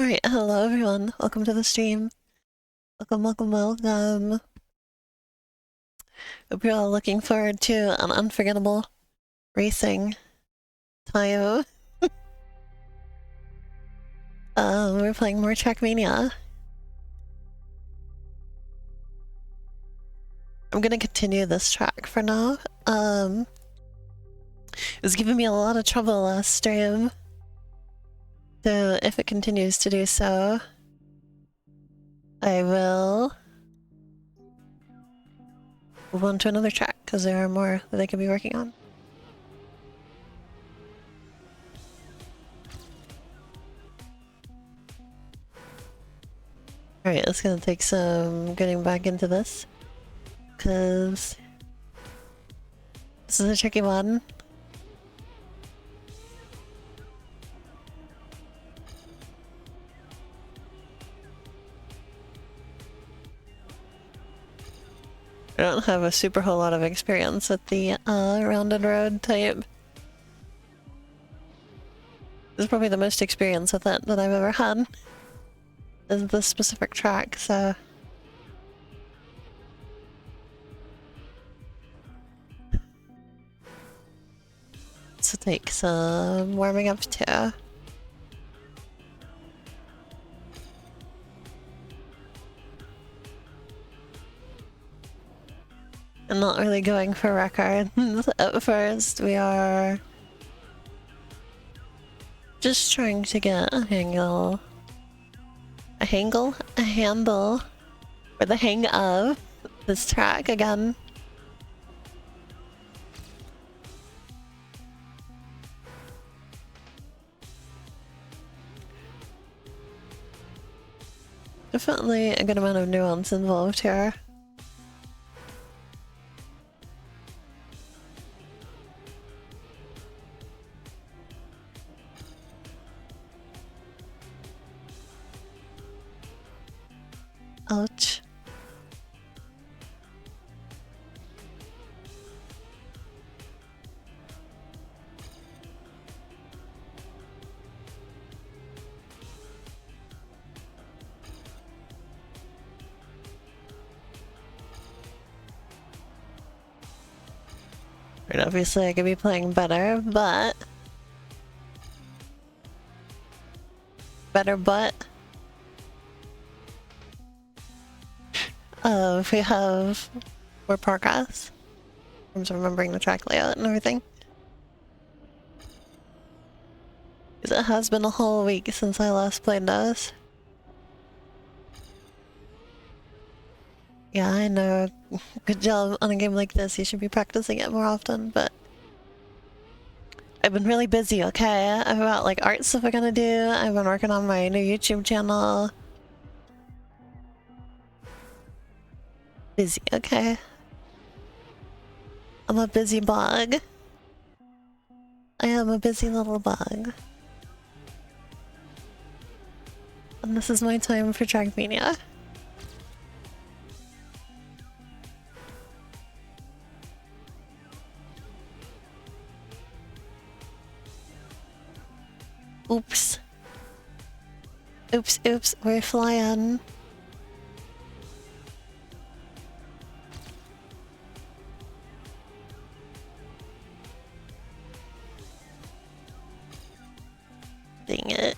Alright, hello everyone. Welcome to the stream. Welcome. Hope you're all looking forward to an unforgettable racing time. We're playing more Trackmania. I'm gonna continue this track for now. It was giving me a lot of trouble last stream. So if it continues to do so, I will move on to another track, because there are more that I could be working on. Alright, it's gonna take some getting back into this, because this is a tricky one. I don't have a super whole lot of experience with the rounded road type. This is probably the most experience with it that I've ever had, is this specific track, so... This will take some warming up too. I'm not really going for records at first. We are just trying to get a handle for the hang of this track again. Definitely a good amount of nuance involved here. Ouch. Right, obviously I could be playing better, but... if we have more progress in terms of remembering the track layout and everything. Because it has been a whole week since I last played this. Yeah, I know. Good job on a game like this. You should be practicing it more often, but... I've been really busy, okay? I've got like art stuff I'm gonna do. I've been working on my new YouTube channel. Busy, okay? I'm a busy bug. I am a busy little bug. And this is my time for Trackmania. Oops. Oops, we're flying. Dang it.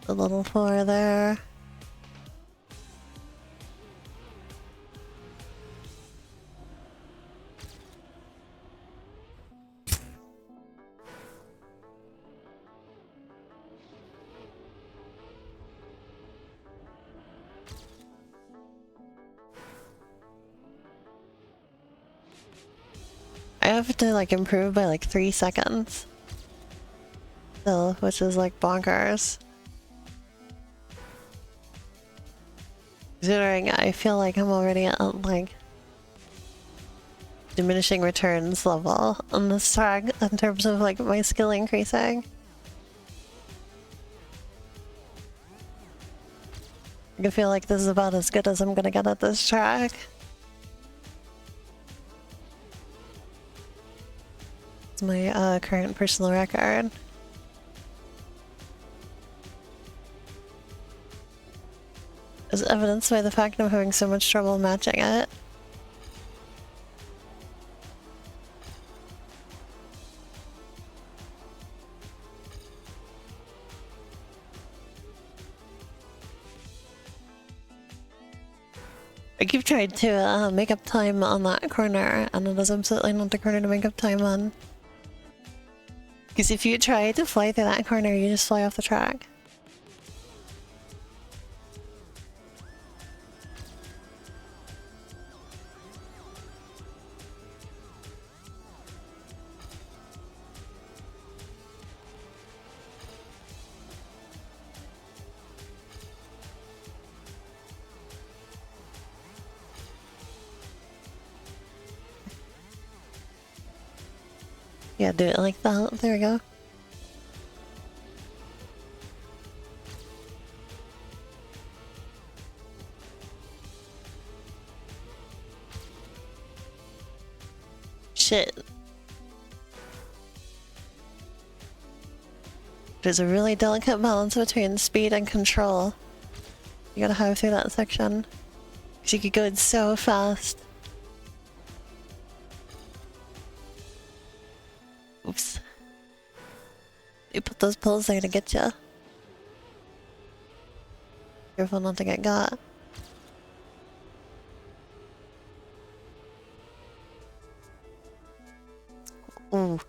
A little farther. I have to like improve by like 3 seconds. Still, which is like bonkers. Considering I feel like I'm already at like diminishing returns level on this track in terms of like my skill increasing. I feel like this is about as good as I'm gonna get at this track. It's my current personal record. As evidenced by the fact I'm having so much trouble matching it. I keep trying to make up time on that corner, and it is absolutely not the corner to make up time on. Because if you try to fly through that corner, you just fly off the track. Yeah, do it like that. There we go. Shit. There's a really delicate balance between speed and control. You gotta have through that section. Because you could go so fast. Oops. You put those pills there to get you. Careful not to get got. Ooh.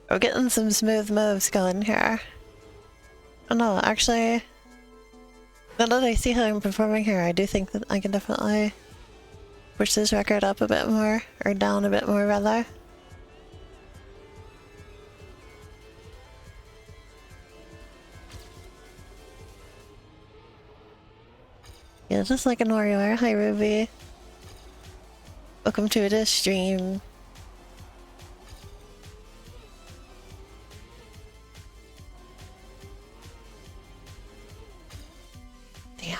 We're getting some smooth moves going here. Oh no, actually, now that I see how I'm performing here, I do think that I can definitely push this record up a bit more, or down a bit more rather. Yeah, just like an warrior. Hi Ruby. Welcome to the stream. Damn.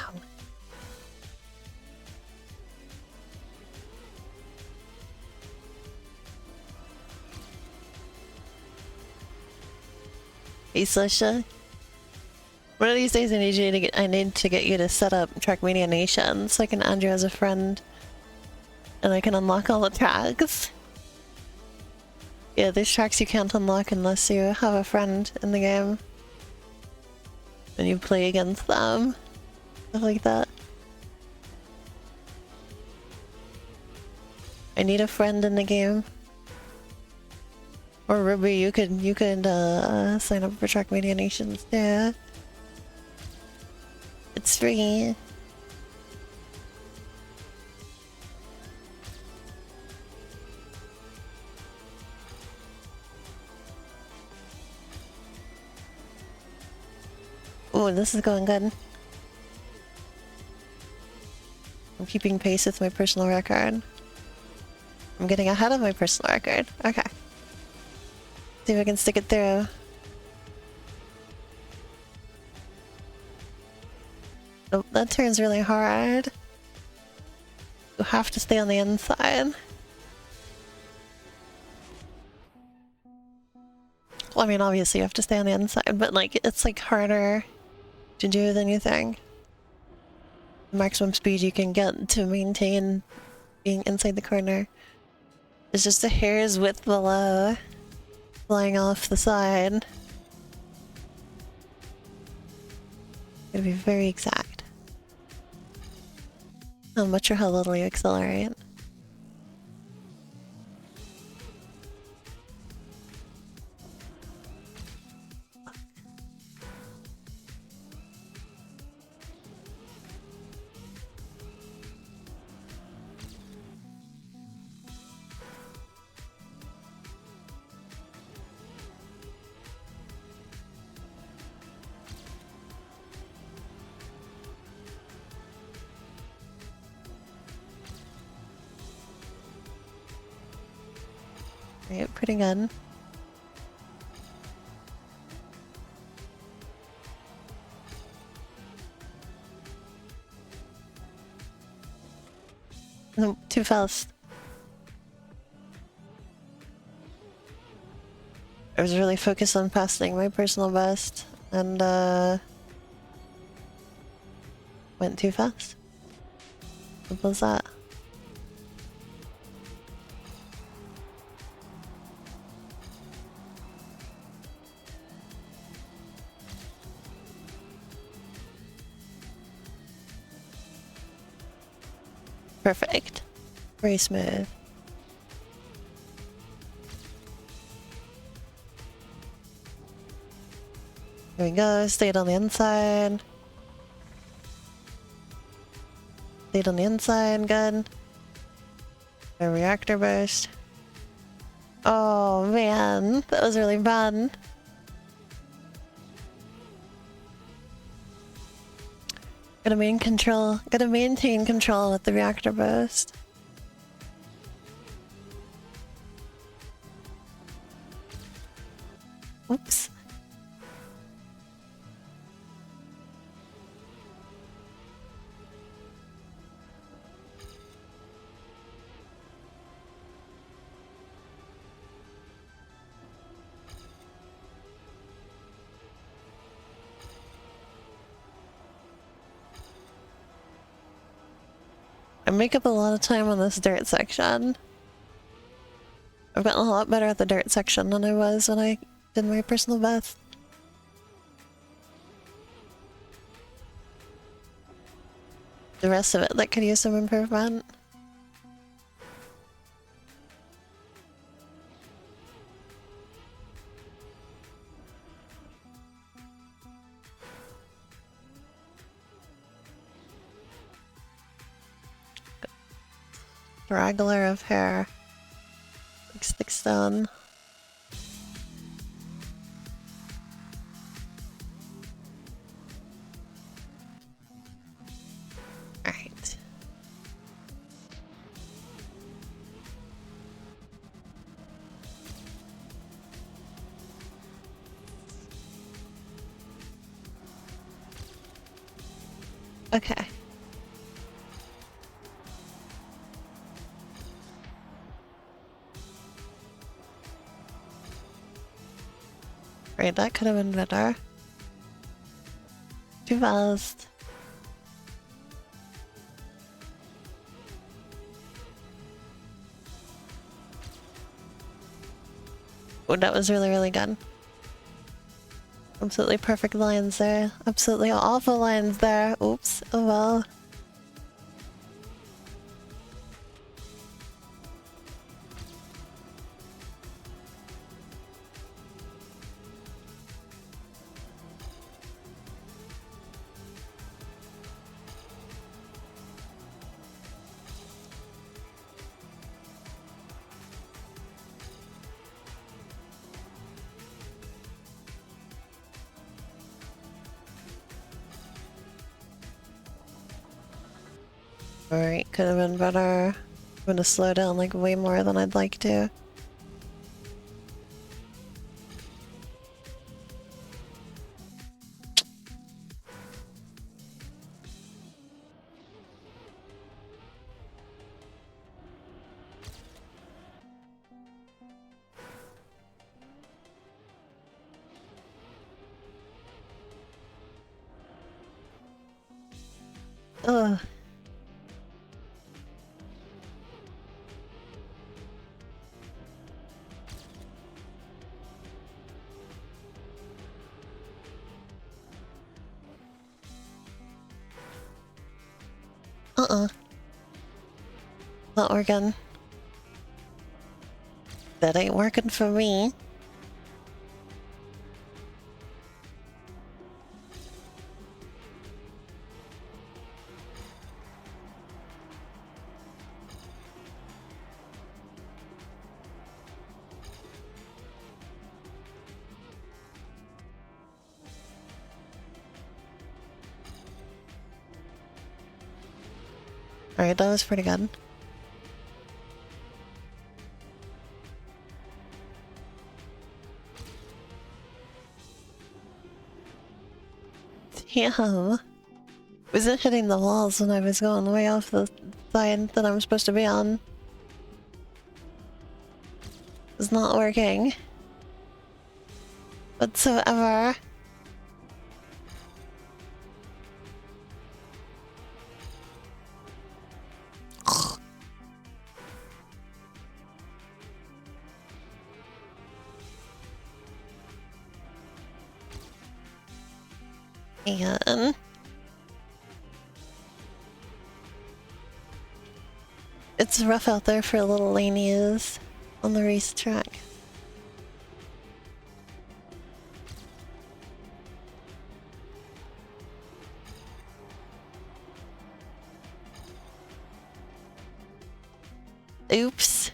Hey Sasha. One of these days I need to get you to set up Trackmania Nation so I can add you as a friend. And I can unlock all the tracks. Yeah, there's tracks you can't unlock unless you have a friend in the game. And you play against them. Stuff like that. I need a friend in the game. Or Ruby, you could sign up for Trackmania Nations too. It's free. Oh, this is going good. I'm keeping pace with my personal record. I'm getting ahead of my personal record. Okay. See if I can stick it through. Oh, that turns really hard. You have to stay on the inside. Well, I mean, obviously you have to stay on the inside, but like, it's like harder to do than you think. The maximum speed you can get to maintain being inside the corner is just a hair's width below flying off the side. Gotta be very exact. How much or how little you accelerate. Alright, pretty good. No, too fast. I was really focused on passing my personal best and went too fast. Simple as that. Perfect. Very smooth. There we go, stayed on the inside. Stayed on the inside, good. A reactor burst. Oh man, that was really bad. Gotta maintain control with the reactor burst. Oops. I make up a lot of time on this dirt section. I've gotten a lot better at the dirt section than I was when I did my personal best. The rest of it that could use some improvement. Straggler of hair. Looks like stone. Alright. Okay. Right, that could have been better. Too fast. Oh, that was really, really good. Absolutely perfect lines there. Absolutely awful lines there. Oops. Oh well. Alright, could have been better. I'm gonna slow down like way more than I'd like to. Ugh. Not working. That ain't working for me. Alright, that was pretty good. Yeah. Wasn't hitting the walls when I was going way off the side that I'm supposed to be on. It's not working. Whatsoever. And it's rough out there for little lanies on the racetrack. Oops.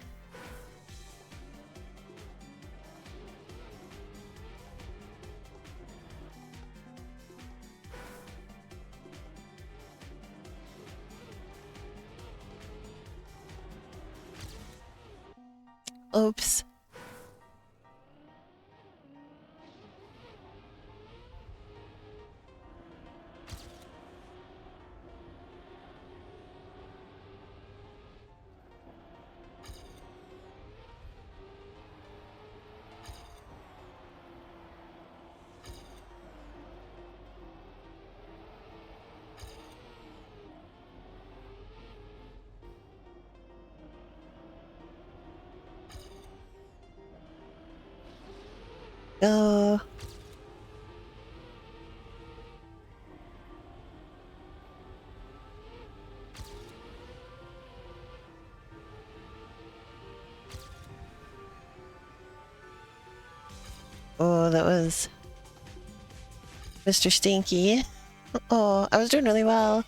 Oops. Oh. Oh, that was Mr. Stinky. Oh, I was doing really well.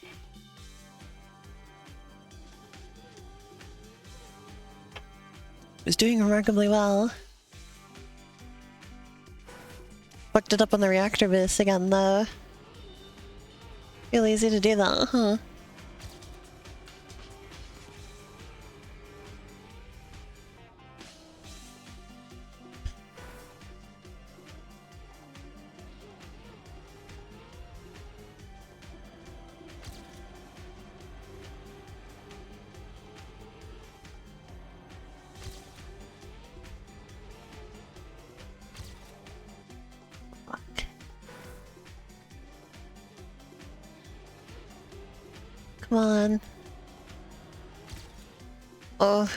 I was doing remarkably well. Fucked it up on the reactor base again, though. Real easy to do that, huh? Come on. Oh.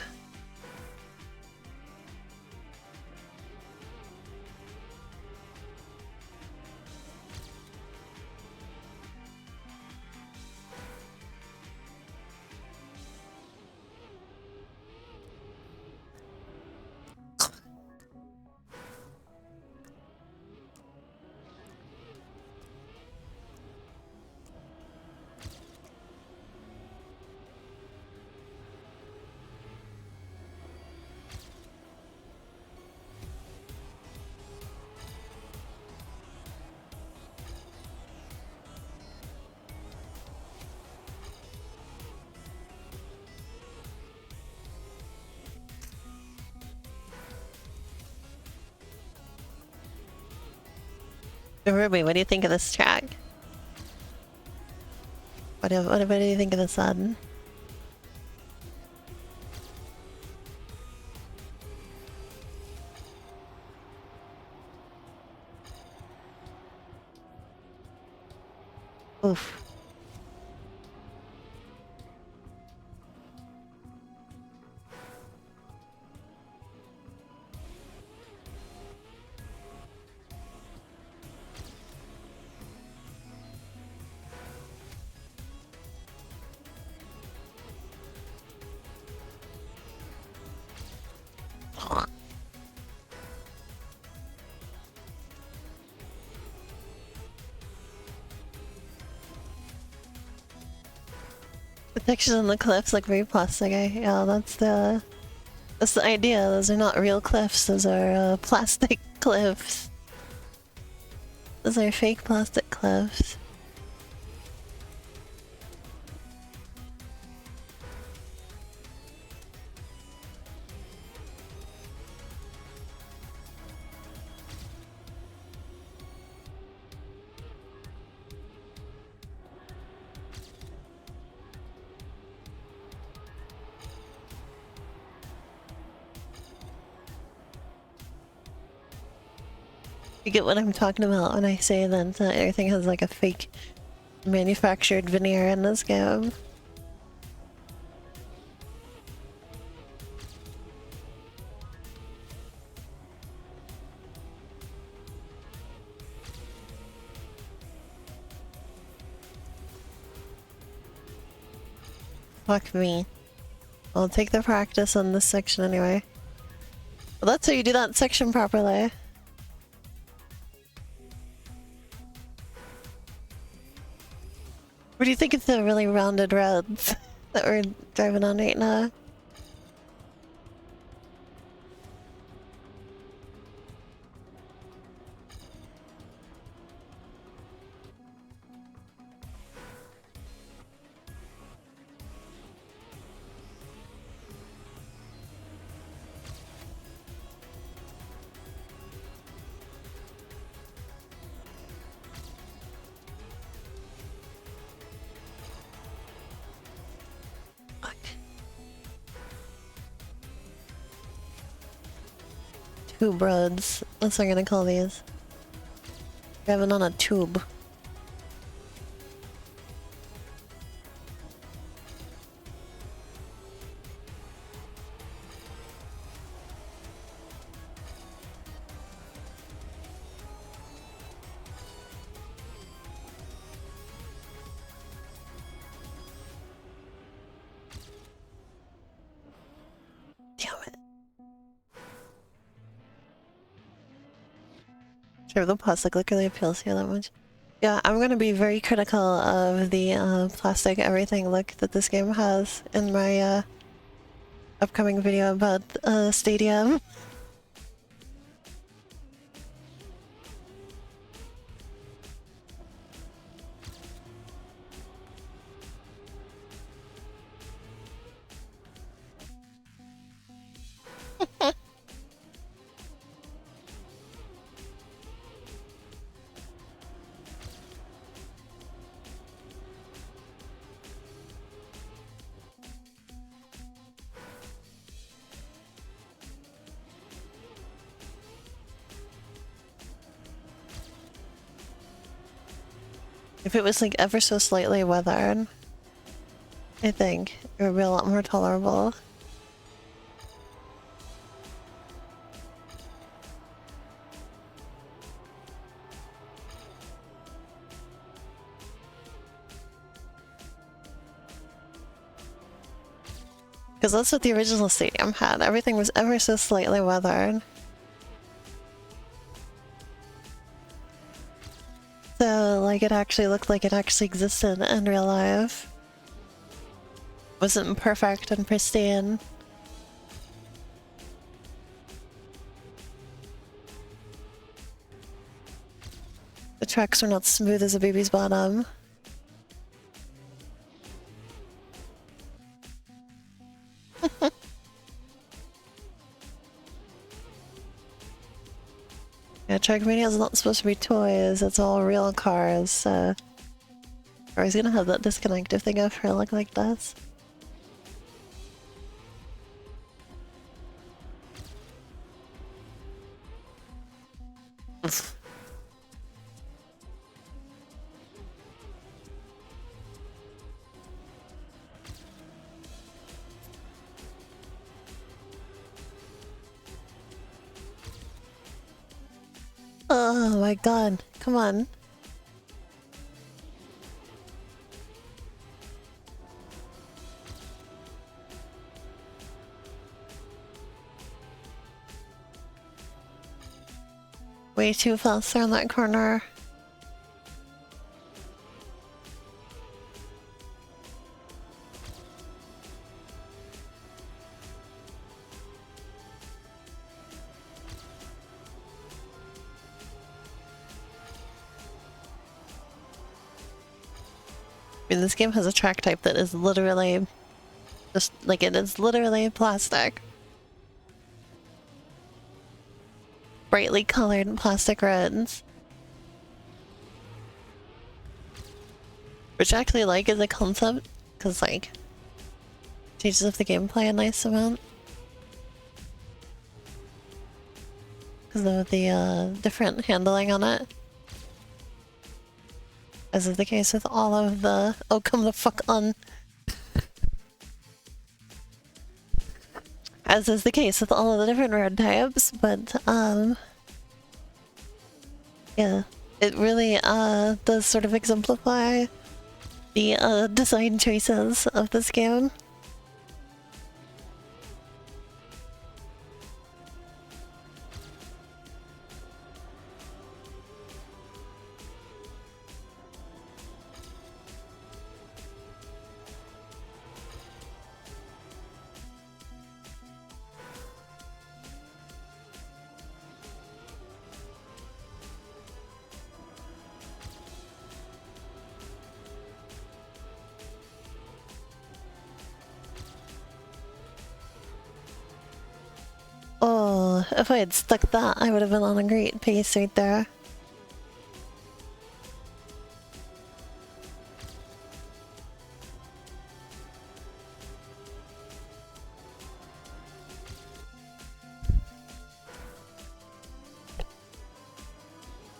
Ruby, what do you think of this track? What do you think of this one? Oof. The textures on the cliffs look very plastic. Yeah, that's the idea. Those are not real cliffs. Those are plastic cliffs. Those are fake plastic cliffs. You get what I'm talking about when I say that everything has like a fake manufactured veneer in this game. Fuck me. I'll take the practice on this section anyway. Well, that's how you do that section properly. What do you think of the really rounded roads that we're driving on right now? Tube roads. That's what I'm gonna call these. Driving on a tube. Damn it. Sure, the plastic look really appeals to you that much. Yeah, I'm gonna be very critical of the plastic everything look that this game has in my upcoming video about Stadium. If it was like ever so slightly weathered, I think it would be a lot more tolerable. Because that's what the original Stadium had. Everything was ever so slightly weathered. So, like, it actually looked like it actually existed in real life. Wasn't perfect and pristine. The tracks were not smooth as a baby's bottom. Yeah, Trackmania is not supposed to be toys, it's all real cars, so... Or he's gonna have that disconnect if they go for a look like this. Oh my god, come on. Way too fast around that corner. I mean, this game has a track type that is literally just like it is literally plastic. Brightly colored plastic roads. Which I actually like as a concept, because like changes up the gameplay a nice amount. because of the different handling on it. As is the case with all of the... Oh, come the fuck on. As is the case with all of the different road types, but, yeah. It really, does sort of exemplify the, design choices of this game. Oh, if I had stuck that, I would have been on a great pace right there.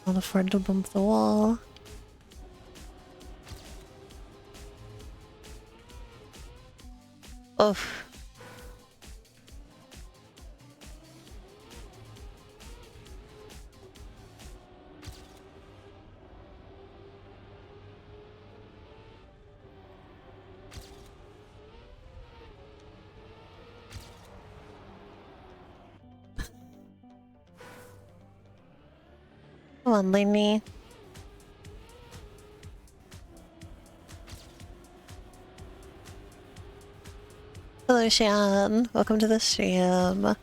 Can't afford to bump the wall. Oof. Come on, Lainey. Hello, Shan. Welcome to the stream.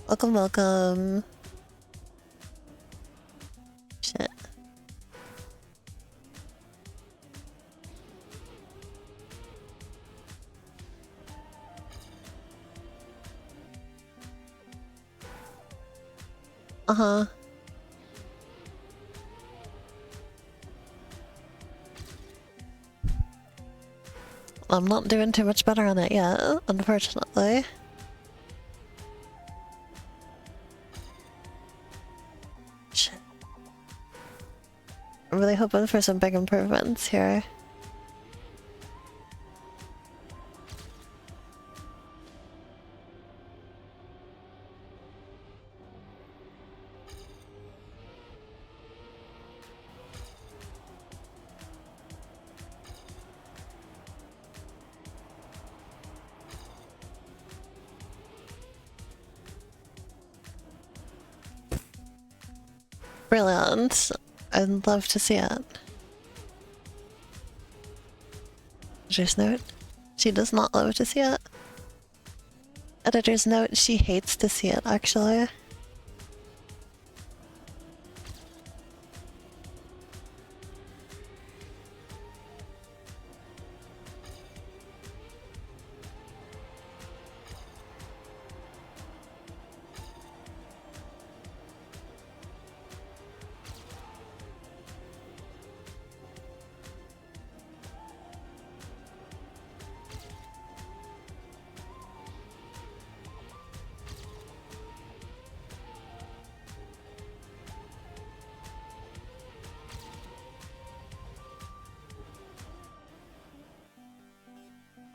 Welcome, welcome. Shit. Uh-huh. I'm not doing too much better on it yet, unfortunately. Shit. I'm really hoping for some big improvements here. Brilliant. I'd love to see it. Editor's note. She does not love to see it. Editor's note, she hates to see it, actually.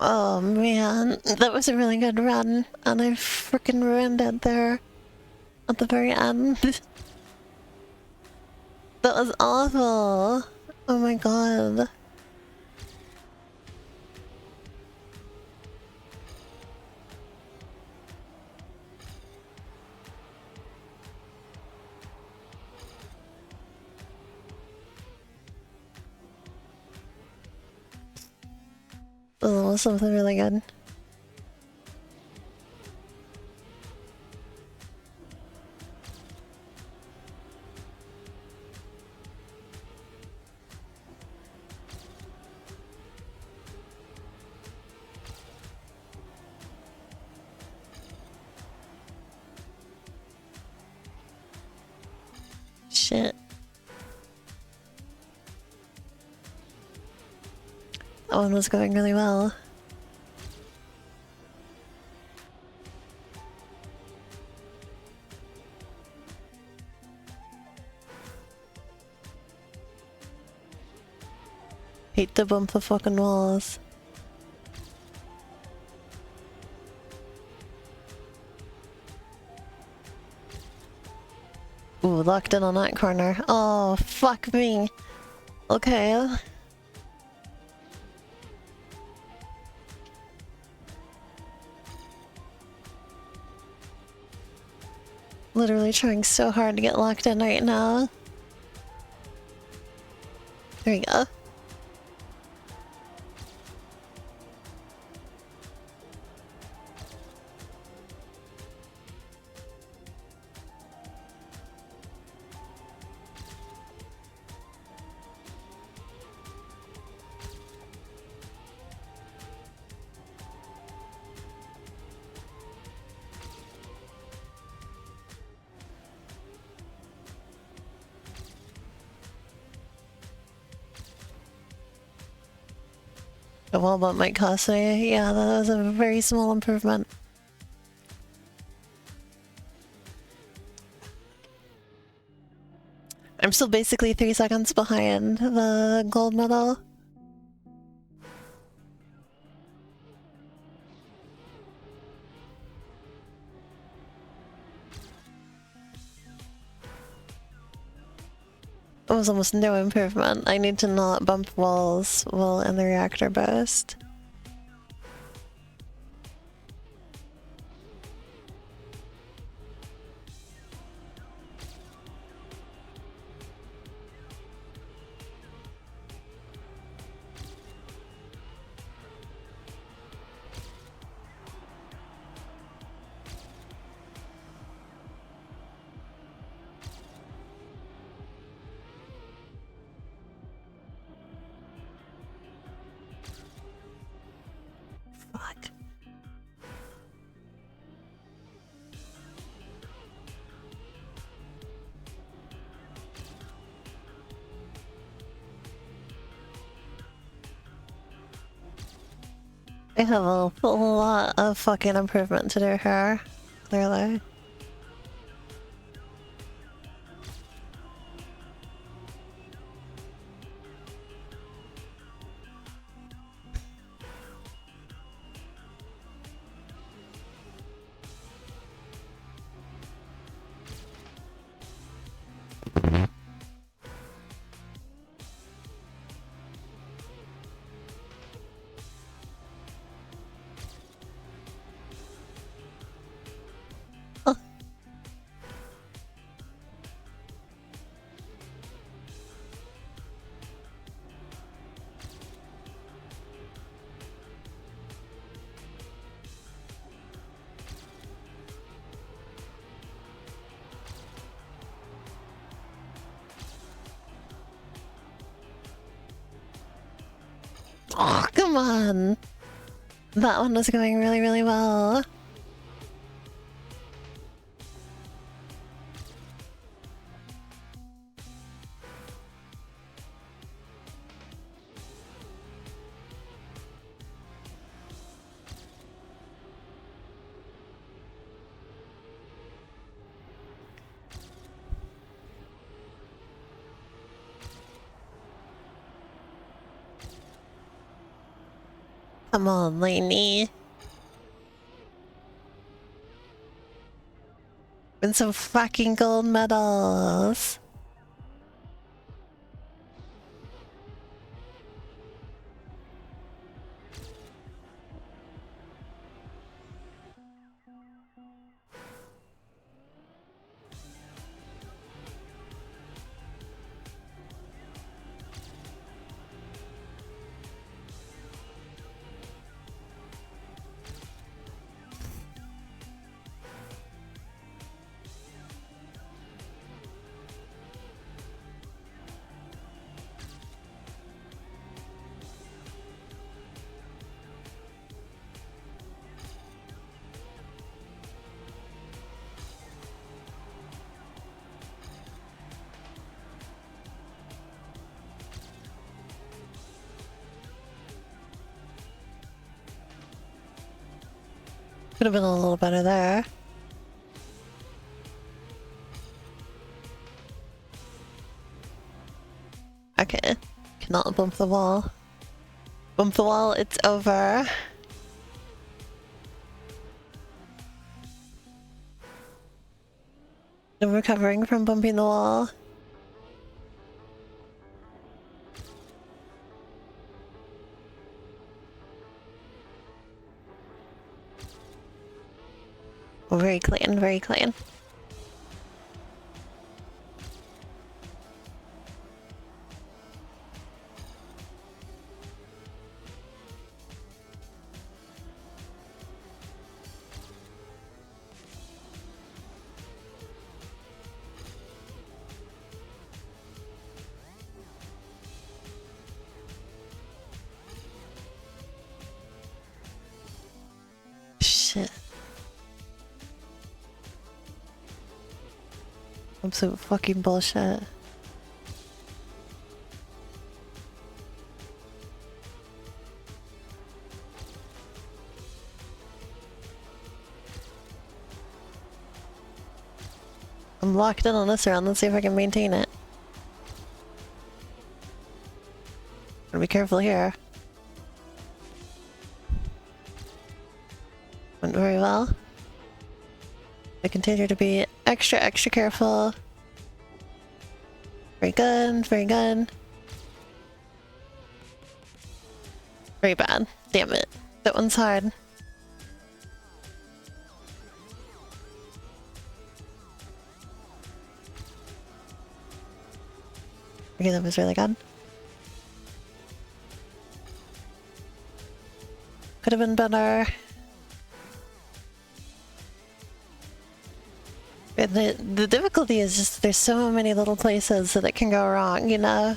Oh man, that was a really good run, and I freaking ruined it there at the very end. That was awful. Oh my god. That was something really good. Shit. That one was going really well. Hate to bump the fucking walls. Ooh, locked in on that corner. Oh, fuck me. Okay. Literally trying so hard to get locked in right now. There we go. A wall bump might cost me. Yeah, that was a very small improvement. I'm still basically 3 seconds behind the gold medal. It was almost no improvement. I need to not bump walls while in the reactor burst. Fuck. I have a lot of fucking improvement to do here, clearly. Oh, come on! That one was going really, really well. Come on, Lainey. Win some fucking gold medals. Could have been a little better there. Okay. Cannot bump the wall. Bump the wall, it's over. I'm recovering from bumping the wall. Very clean, very clean. Shit. Absolute fucking bullshit. I'm locked in on this round, let's see if I can maintain it. Gotta be careful here. Went very well. I continue to be extra careful. Very good, very good. Very bad. Damn it. That one's hard. Okay, that was really good. Could have been better. The difficulty is just there's so many little places that it can go wrong, you know?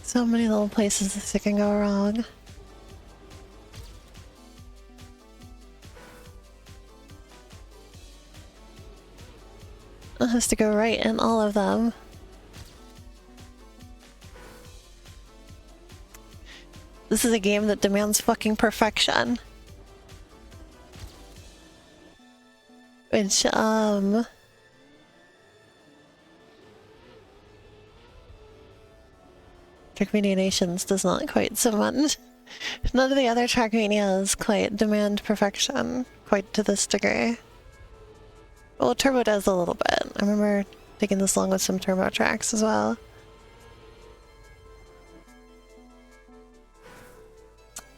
So many little places that it can go wrong. It has to go right in all of them. This is a game that demands fucking perfection. Which, Trackmania Nations does not quite so much. None of the other Trackmanias quite demand perfection, quite to this degree. Well, Turbo does a little bit. I remember taking this long with some Turbo tracks as well.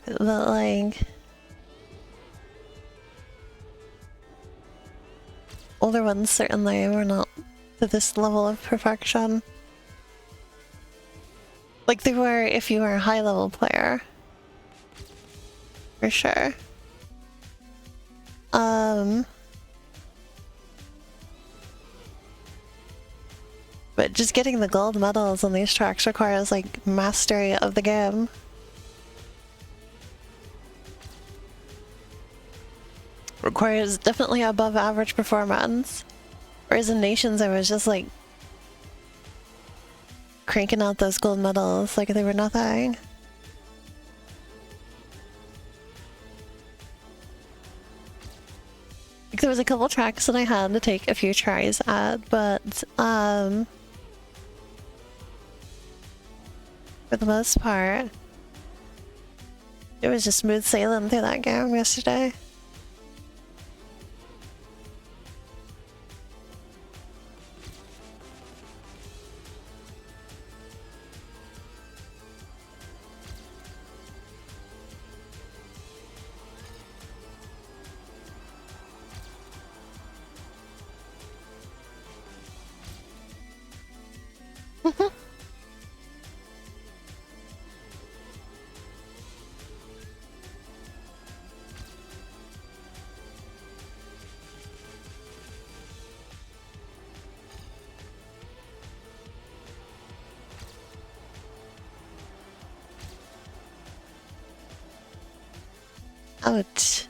But like... older ones certainly were not to this level of perfection. Like they were if you were a high level player. For sure. But just getting the gold medals on these tracks requires like mastery of the game. Requires definitely above average performance. Whereas in Nations I was just like cranking out those gold medals like they were nothing. Like there was a couple tracks that I had to take a few tries at, but for the most part it was just smooth sailing through that game yesterday. Ouch.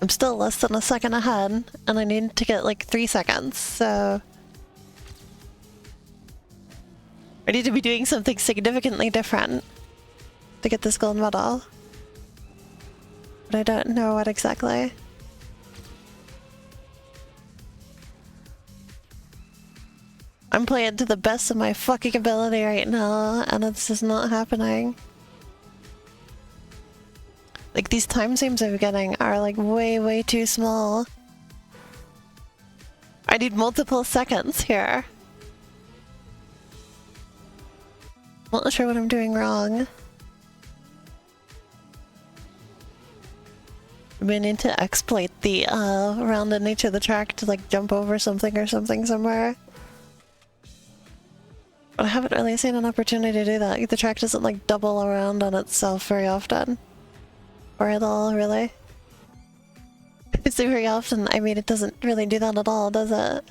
I'm still less than a second ahead, and I need to get like 3 seconds, so... I need to be doing something significantly different to get this gold medal. But I don't know what exactly. I'm playing to the best of my fucking ability right now, and it's just not happening. Like, these time frames I'm getting are like way too small. I need multiple seconds here. Not sure what I'm doing wrong. We need to exploit the rounded nature of the track to like jump over something or something somewhere. But I haven't really seen an opportunity to do that. The track doesn't like double around on itself very often. Or at all, really. It's very often, I mean, it doesn't really do that at all, does it?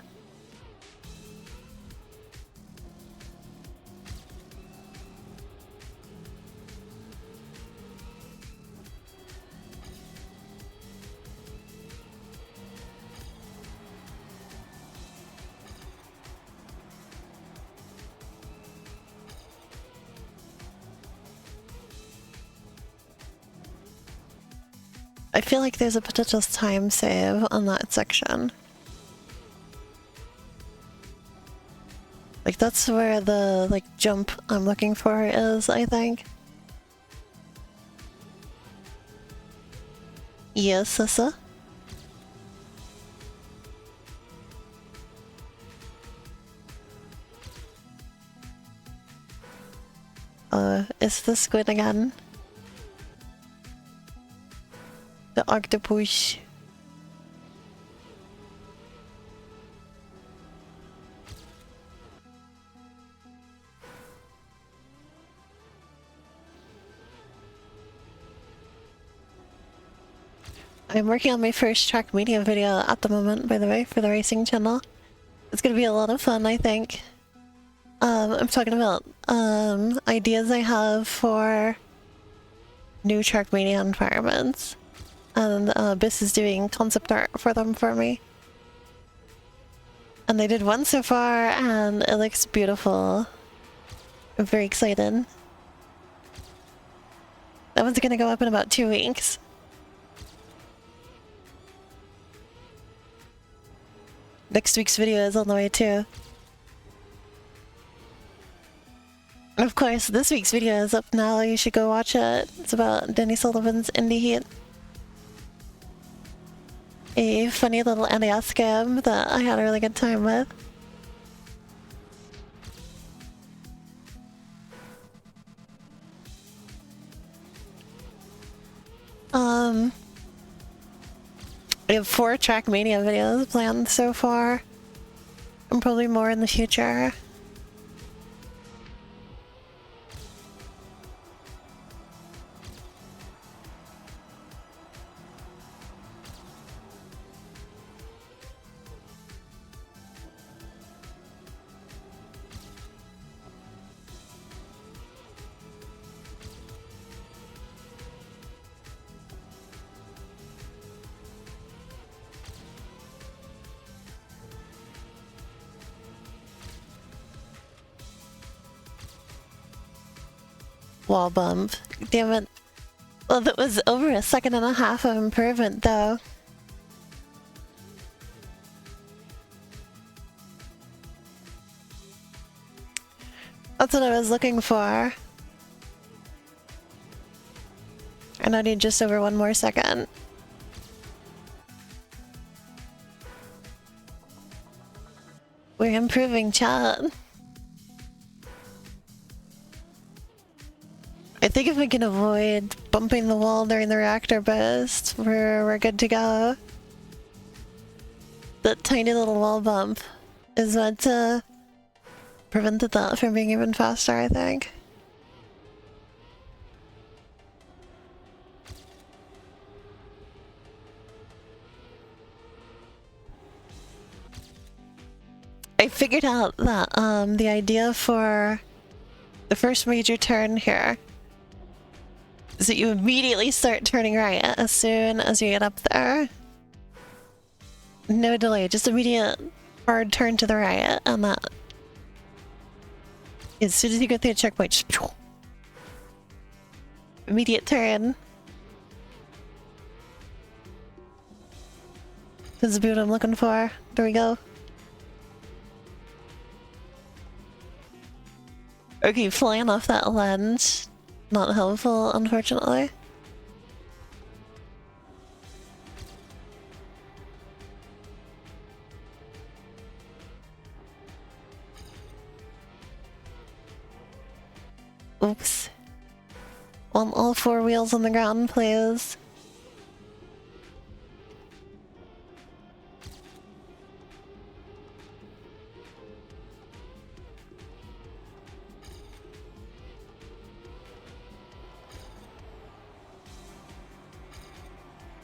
I feel like there's a potential time save on that section. Like, that's where the, like, jump I'm looking for is, I think. Yes, Sissa? Is the squid again? The octopus. I'm working on my first Trackmania video at the moment, by the way, for the racing channel. It's gonna be a lot of fun, I think. I'm talking about ideas I have for new Trackmania environments. And Biss is doing concept art for them for me. And they did one so far, and it looks beautiful. I'm very excited. That one's gonna go up in about 2 weeks. Next week's video is on the way too. And of course, this week's video is up now, you should go watch it. It's about Denny Sullivan's Indie Heat. A funny little NES game that I had a really good time with. I have 4 Trackmania videos planned so far, and probably more in the future. Wall bump. Damn it. Well, that was over a second and a half of improvement, though. That's what I was looking for. And I need just over 1 more second. We're improving, chat. I think if we can avoid bumping the wall during the reactor burst, we're good to go. That tiny little wall bump is what prevented that from being even faster, I think. I figured out that the idea for the first major turn here is that you immediately start turning right as soon as you get up there. No delay, just immediate hard turn to the right, and that. As soon as you go through a checkpoint, just immediate turn. This is what I'm looking for. There we go. Okay, flying off that ledge. Not helpful, unfortunately. Oops. Want all four wheels on the ground, please.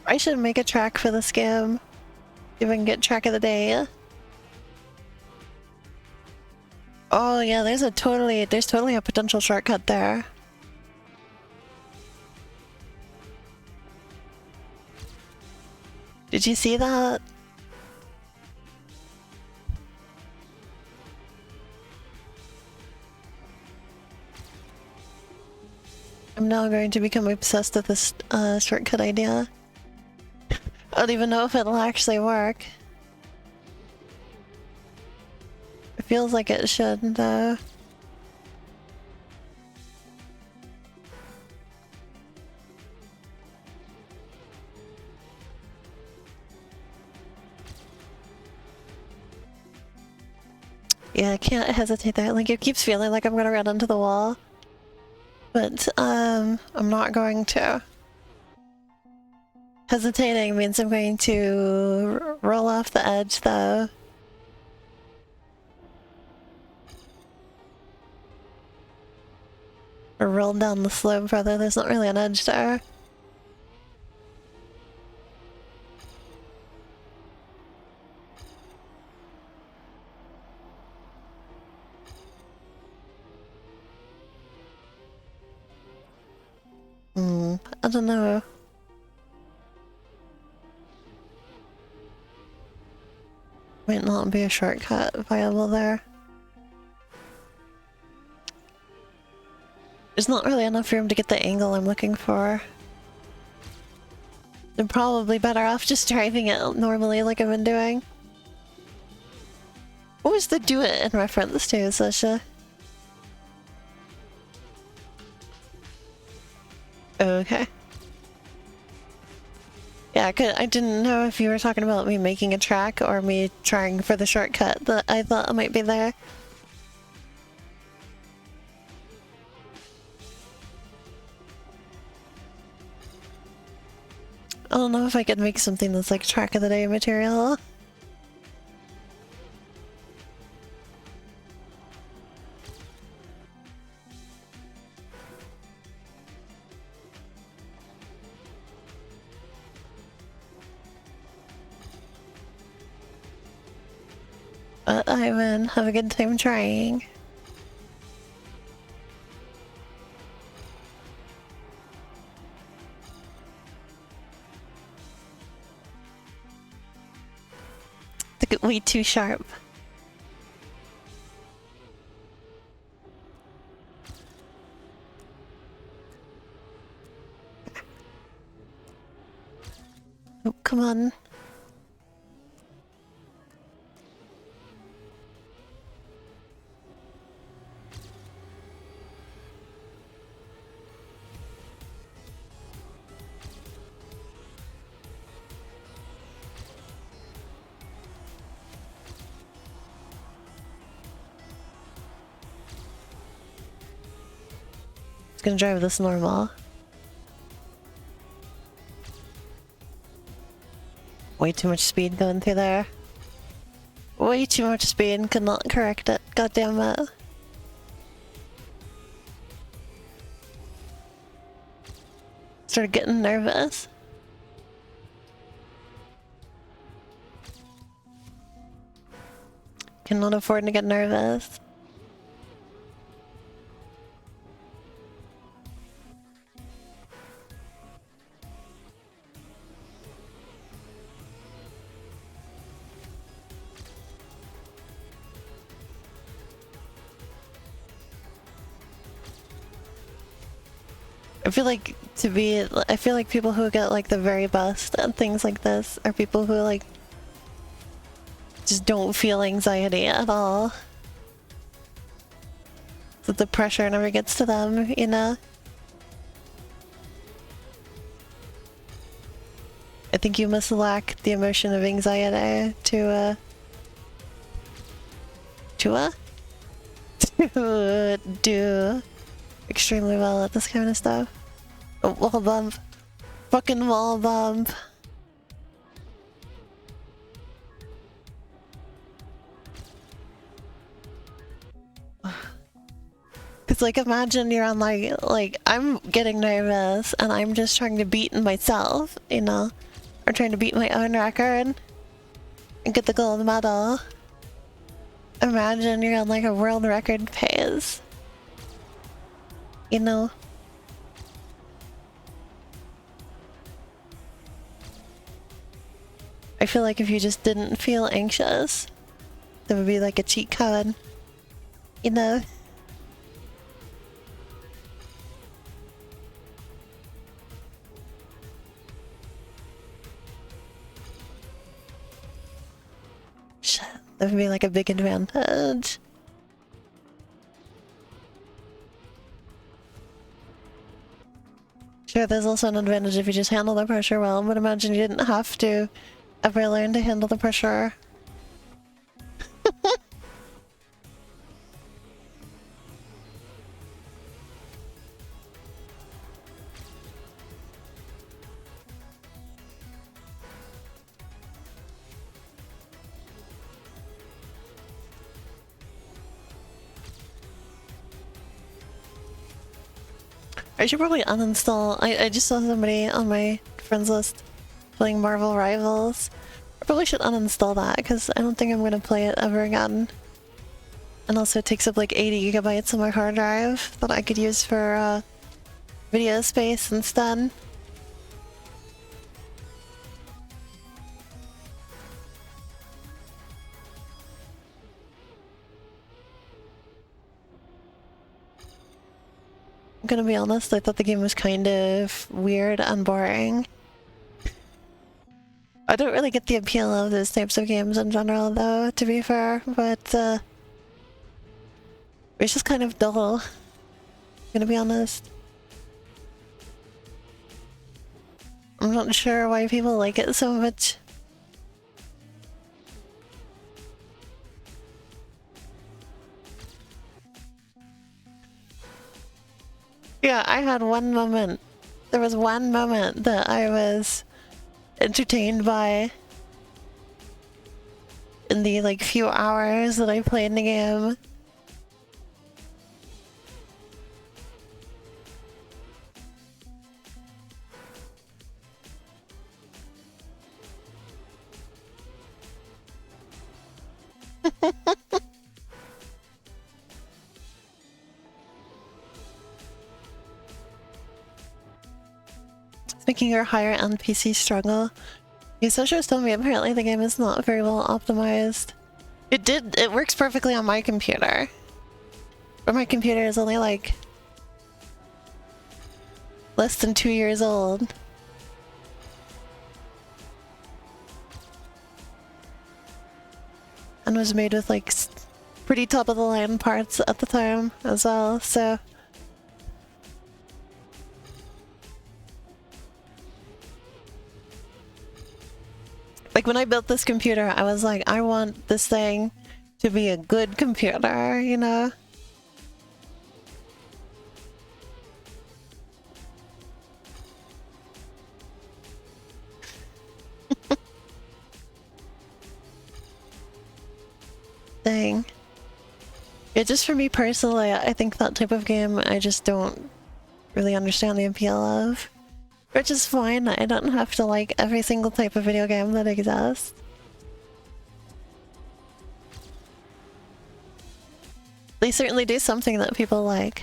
I should make a track for this game. If I can get track of the day. Oh yeah, there's totally a potential shortcut there. Did you see that? I'm now going to become obsessed with this shortcut idea. I don't even know if it'll actually work. It feels like it should, though. Yeah, I can't hesitate there. Like, it keeps feeling like I'm gonna run into the wall. But, I'm not going to. Hesitating means I'm going to roll off the edge, though. Or roll down the slope, rather. There's not really an edge there. I don't know. Might not be a shortcut viable there. There's not really enough room to get the angle I'm looking for. I'm probably better off just driving it normally like I've been doing. What was the do it in reference to, Sasha? Okay. Yeah, I didn't know if you were talking about me making a track or me trying for the shortcut that I thought might be there. I don't know if I could make something that's like track of the day material. But I would have a good time trying. Way too sharp. Oh, come on. It's gonna drive this normal. Way too much speed going through there. Way too much speed, could not correct it. God damn it. Started getting nervous. Cannot afford to get nervous. I feel like I feel like people who get like the very best at things like this are people who like just don't feel anxiety at all. So the pressure never gets to them, you know? I think you must lack the emotion of anxiety to do extremely well at this kind of stuff. Oh, wall bump. Fucking wall bump. Cause like imagine you're on like I'm getting nervous and I'm just trying to beat myself, you know? Or trying to beat my own record and get the gold medal. Imagine you're on like a world record pace. You know? I feel like if you just didn't feel anxious, that would be like a cheat code. You know? Shit, that would be like a big advantage. Sure, there's also an advantage if you just handle the pressure well, but imagine you didn't have to ever learn to handle the pressure. I should probably uninstall. I just saw somebody on my friends list playing Marvel Rivals. I probably should uninstall that because I don't think I'm gonna play it ever again. And also it takes up like 80 gigabytes on my hard drive that I could use for video space instead. I'm gonna be honest, I thought the game was kind of weird and boring. I don't really get the appeal of those types of games in general though, to be fair, but it's just kind of dull. I'm gonna be honest. I'm not sure why people like it so much. Yeah, I had one moment. There was one moment that I was entertained by in the like few hours that I played the game. Making your higher end PC struggle. Yusosho told me apparently the game is not very well optimized. It works perfectly on my computer. But my computer is only like less than 2 years old. And was made with like pretty top of the line parts at the time as well, so. Like when I built this computer, I was like, I want this thing to be a good computer, you know? Dang. Yeah, just for me personally, I think that type of game I just don't really understand the appeal of. Which is fine, I don't have to like every single type of video game that exists. They certainly do something that people like.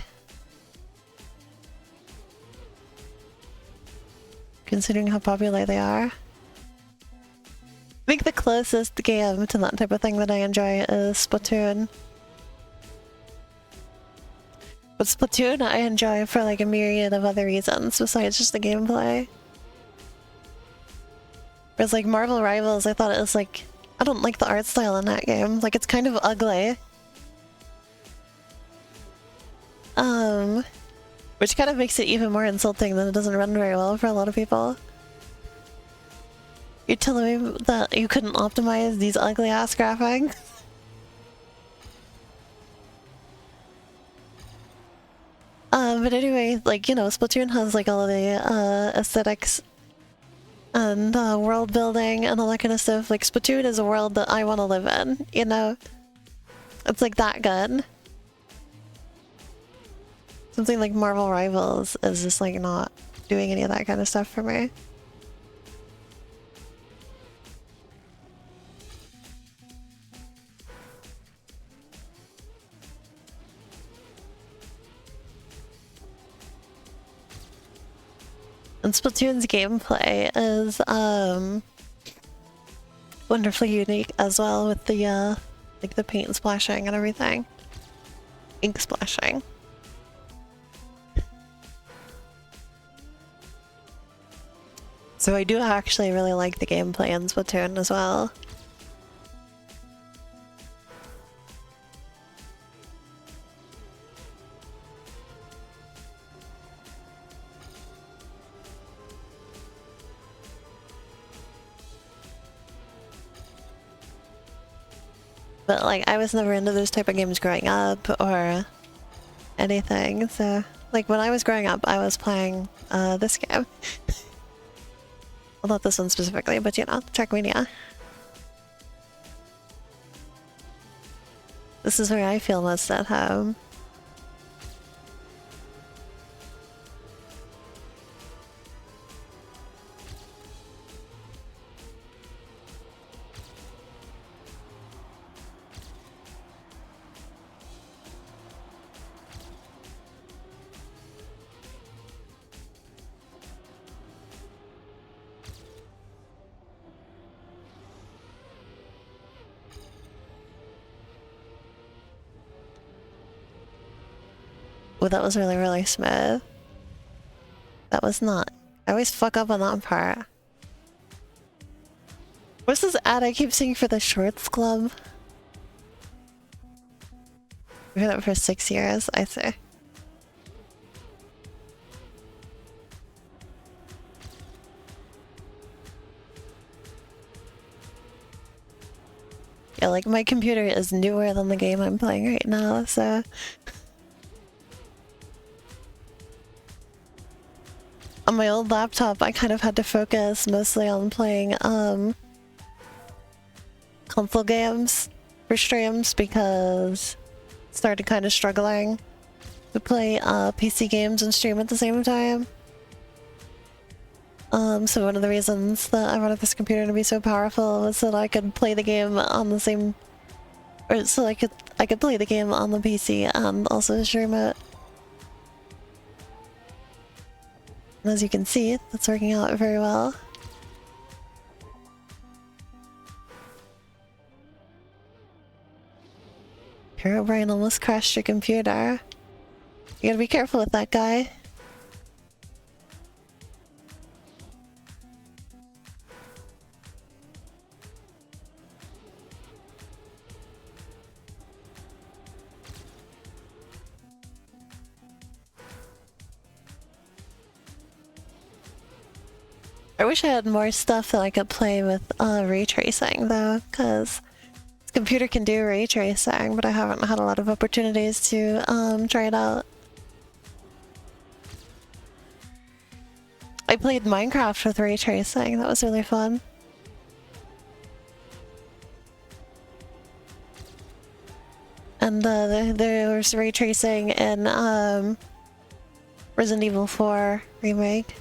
Considering how popular they are. I think the closest game to that type of thing that I enjoy is Splatoon. But Splatoon I enjoy for like a myriad of other reasons besides just the gameplay. Whereas like Marvel Rivals, I thought it was like, I don't like the art style in that game. Like it's kind of ugly. Which kind of makes it even more insulting that it doesn't run very well for a lot of people. You're telling me that you couldn't optimize these ugly ass graphics? But anyway, like, you know, Splatoon has like all of the aesthetics and world building and all that kind of stuff. Like, Splatoon is a world that I want to live in, you know? It's like that good. Something like Marvel Rivals is just like not doing any of that kind of stuff for me. And Splatoon's gameplay is wonderfully unique as well, with the like the paint splashing and everything. Ink splashing. So I do actually really like the gameplay in Splatoon as well. But like, I was never into those type of games growing up or anything, so like when I was growing up I was playing this game. Well, not this one specifically, but you know, Trackmania. This is where I feel most at home. Well, that was really, really smooth. That was not. I always fuck up on that part. What's this ad I keep seeing for the Shorts Club? We've had it for 6 years, I see. Yeah, like my computer is newer than the game I'm playing right now, so... On my old laptop, I kind of had to focus mostly on playing console games for streams because I started kind of struggling to play PC games and stream at the same time. So one of the reasons that I wanted this computer to be so powerful was so that I could play the game on the same, or so I could play the game on the PC and also stream it. And as you can see, that's working out very well. Herobrine almost crashed your computer. You gotta be careful with that guy. I wish I had more stuff that I could play with ray tracing though, because this computer can do ray tracing, but I haven't had a lot of opportunities to try it out. I played Minecraft with ray tracing, that was really fun. And there was ray tracing in Resident Evil 4 remake.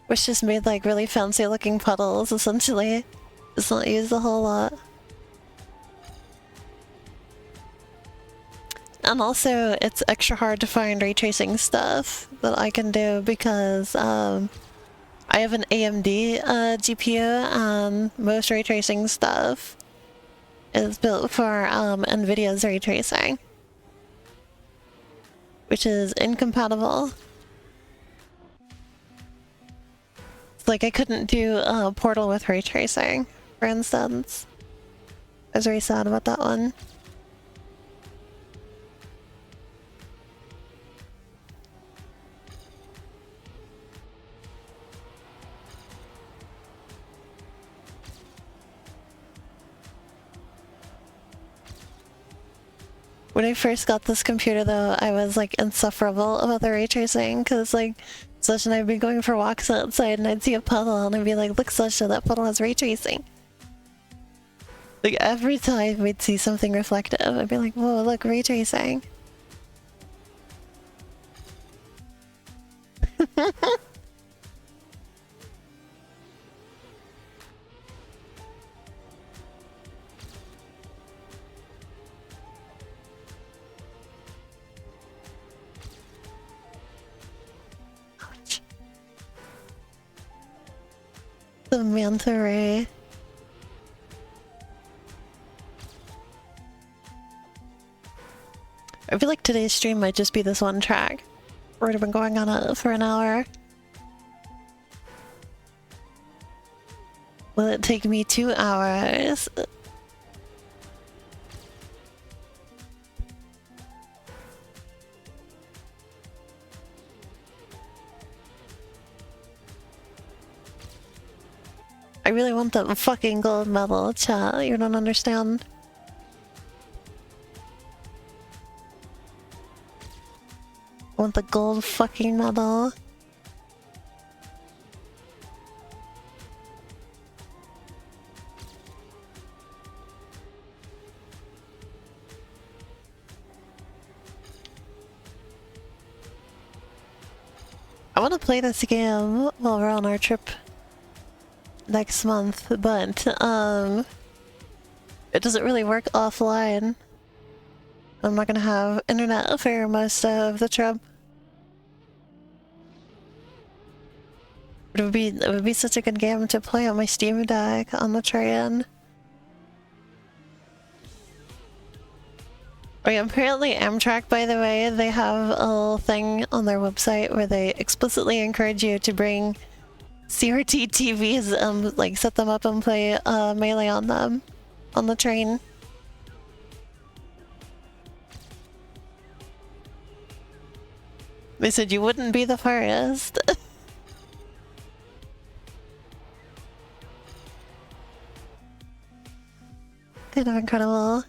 Which just made like really fancy looking puddles essentially. It's not used a whole lot. And also it's extra hard to find ray tracing stuff that I can do because I have an AMD GPU and most ray tracing stuff is built for NVIDIA's ray tracing, which is incompatible. It's like I couldn't do Portal with ray tracing, for instance. I was very sad about that one. When I first got this computer though, I was like insufferable about the ray tracing because like Slush and I'd be going for walks outside and I'd see a puddle and I'd be like, look Slush, that puddle has ray tracing. Like every time we'd see something reflective, I'd be like, whoa, look, ray tracing. The manta ray. I feel like today's stream might just be this one track. We've been going on it for an hour. Will it take me 2 hours? I really want that fucking gold medal, chat. You don't understand. I want the gold fucking medal. I want to play this game while we're on our trip next month, but it doesn't really work offline. I'm not gonna have internet for most of the trip. It would be such a good game to play on my Steam Deck on the train. Oh yeah, apparently Amtrak, by the way, they have a little thing on their website where they explicitly encourage you to bring CRT TVs and like set them up and play Melee on them on the train. They said you wouldn't be the first. Kind of incredible.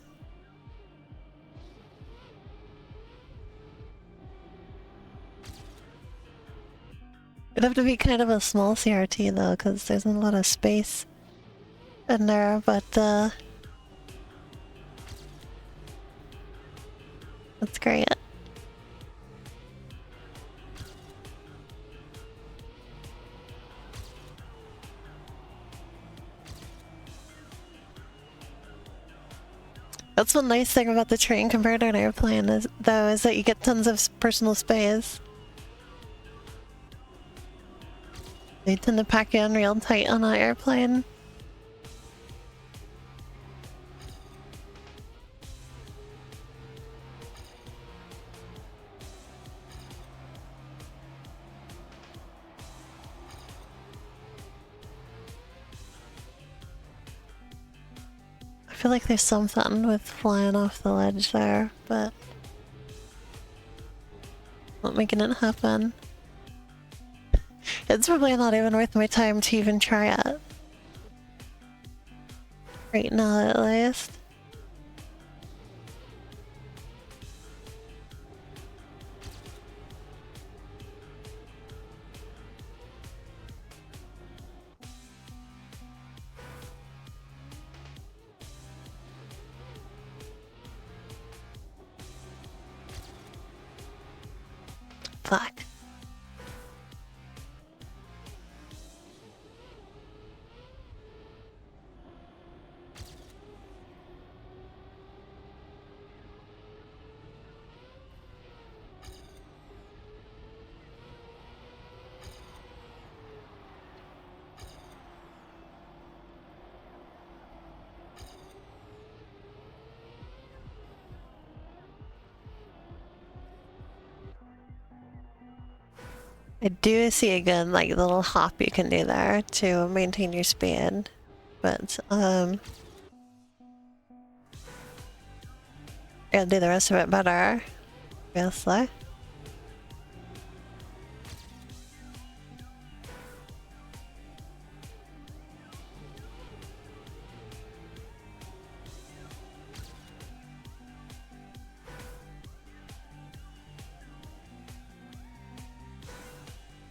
It'd have to be kind of a small CRT though, because there's not a lot of space in there, but that's great. That's one nice thing about the train compared to an airplane is that you get tons of personal space. They tend to pack you in real tight on an airplane. I feel like there's something with flying off the ledge there, but not making it happen. It's probably not even worth my time to even try it. Right now, at least. Fuck. I do see a good like little hop you can do there to maintain your speed, but gotta do the rest of it better, obviously.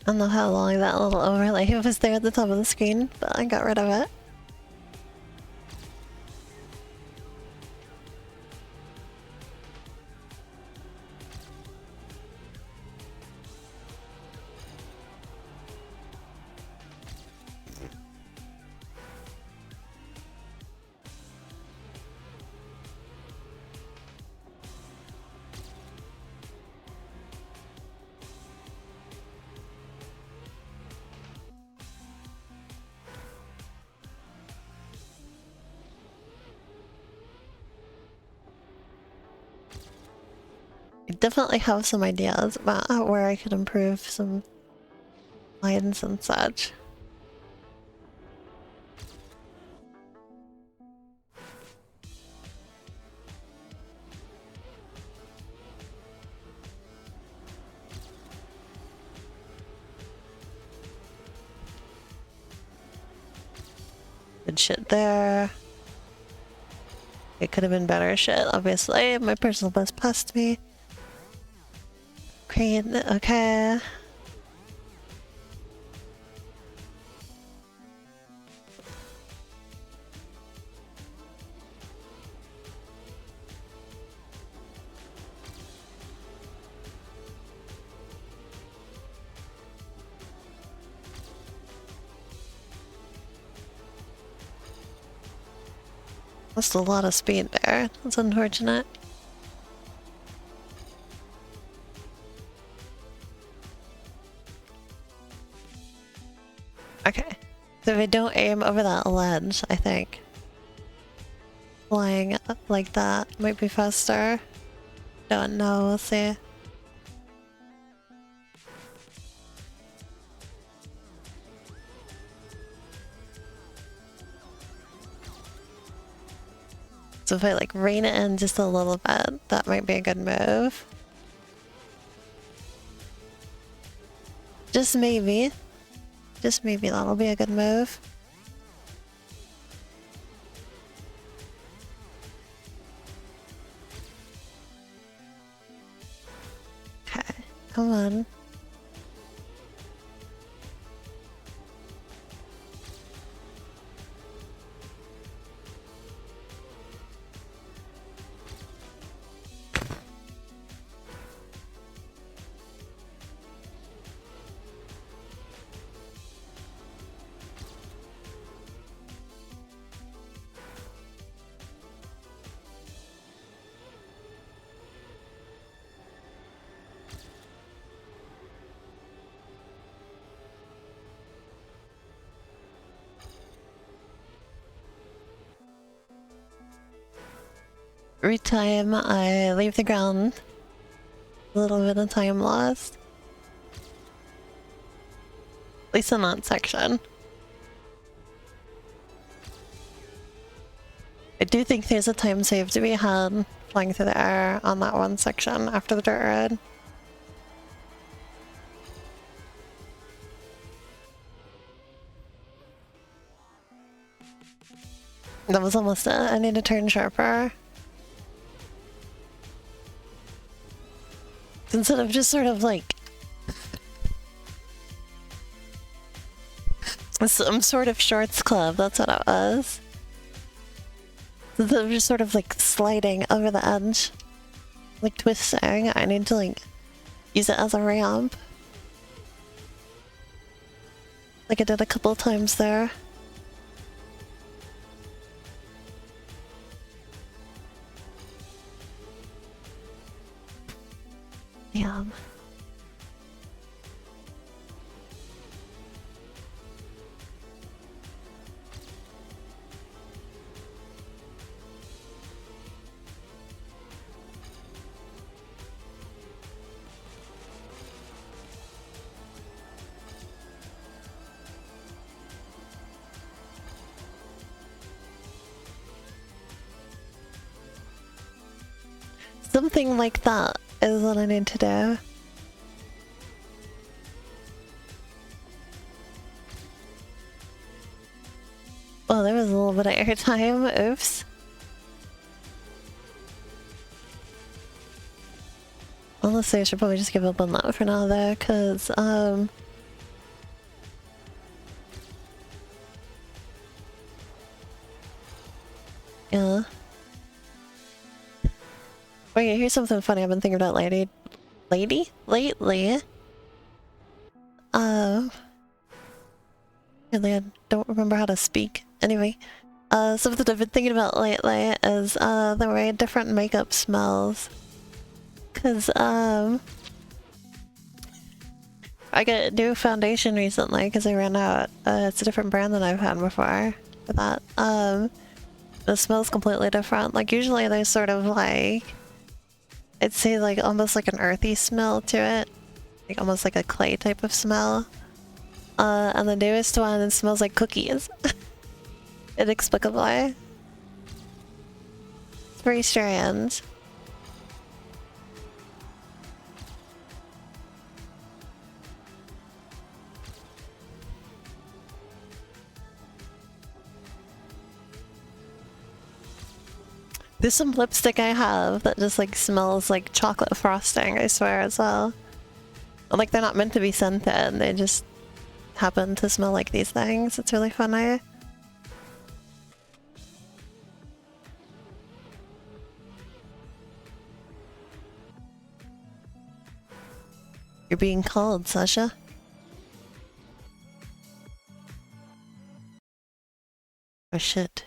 I don't know how long that little overlay was there at the top of the screen, but I got rid of it. I definitely have some ideas about where I could improve some lines and such. Good shit there. It could have been better shit, obviously. My personal best passed me. Great, okay. Lost a lot of speed there. That's unfortunate. Okay. So if I don't aim over that ledge, I think flying like that might be faster. Don't know, we'll see. So if I like rein it in just a little bit, that might be a good move. Just maybe. Just maybe that'll be a good move. Okay, come on. Every time I leave the ground, a little bit of time lost. At least in that section. I do think there's a time save to be had flying through the air on that one section after the dirt road. That was almost it. I need to turn sharper. Instead of just sort of like some sort of shorts club, that's what it was. Instead of just sort of like sliding over the edge, like twisting, I need to like use it as a ramp. Like I did a couple times there. Yeah. Something like that is what I need to do. Oh, there was a little bit of airtime. Oops. Honestly, I should probably just give up on that for now though, cause yeah. Okay, here's something funny I've been thinking about lately. Really, I don't remember how to speak. Anyway, something I've been thinking about lately is the way different makeup smells. Cause I got a new foundation recently because I ran out. It's a different brand than I've had before for that. It smells completely different. Like usually there's sort of like, I'd say like almost like an earthy smell to it. Like almost like a clay type of smell. And the newest one smells like cookies. Inexplicably. It's very strange. There's some lipstick I have that just like smells like chocolate frosting, I swear as well. Like they're not meant to be scented, they just happen to smell like these things. It's really funny. You're being called, Sasha. Oh shit.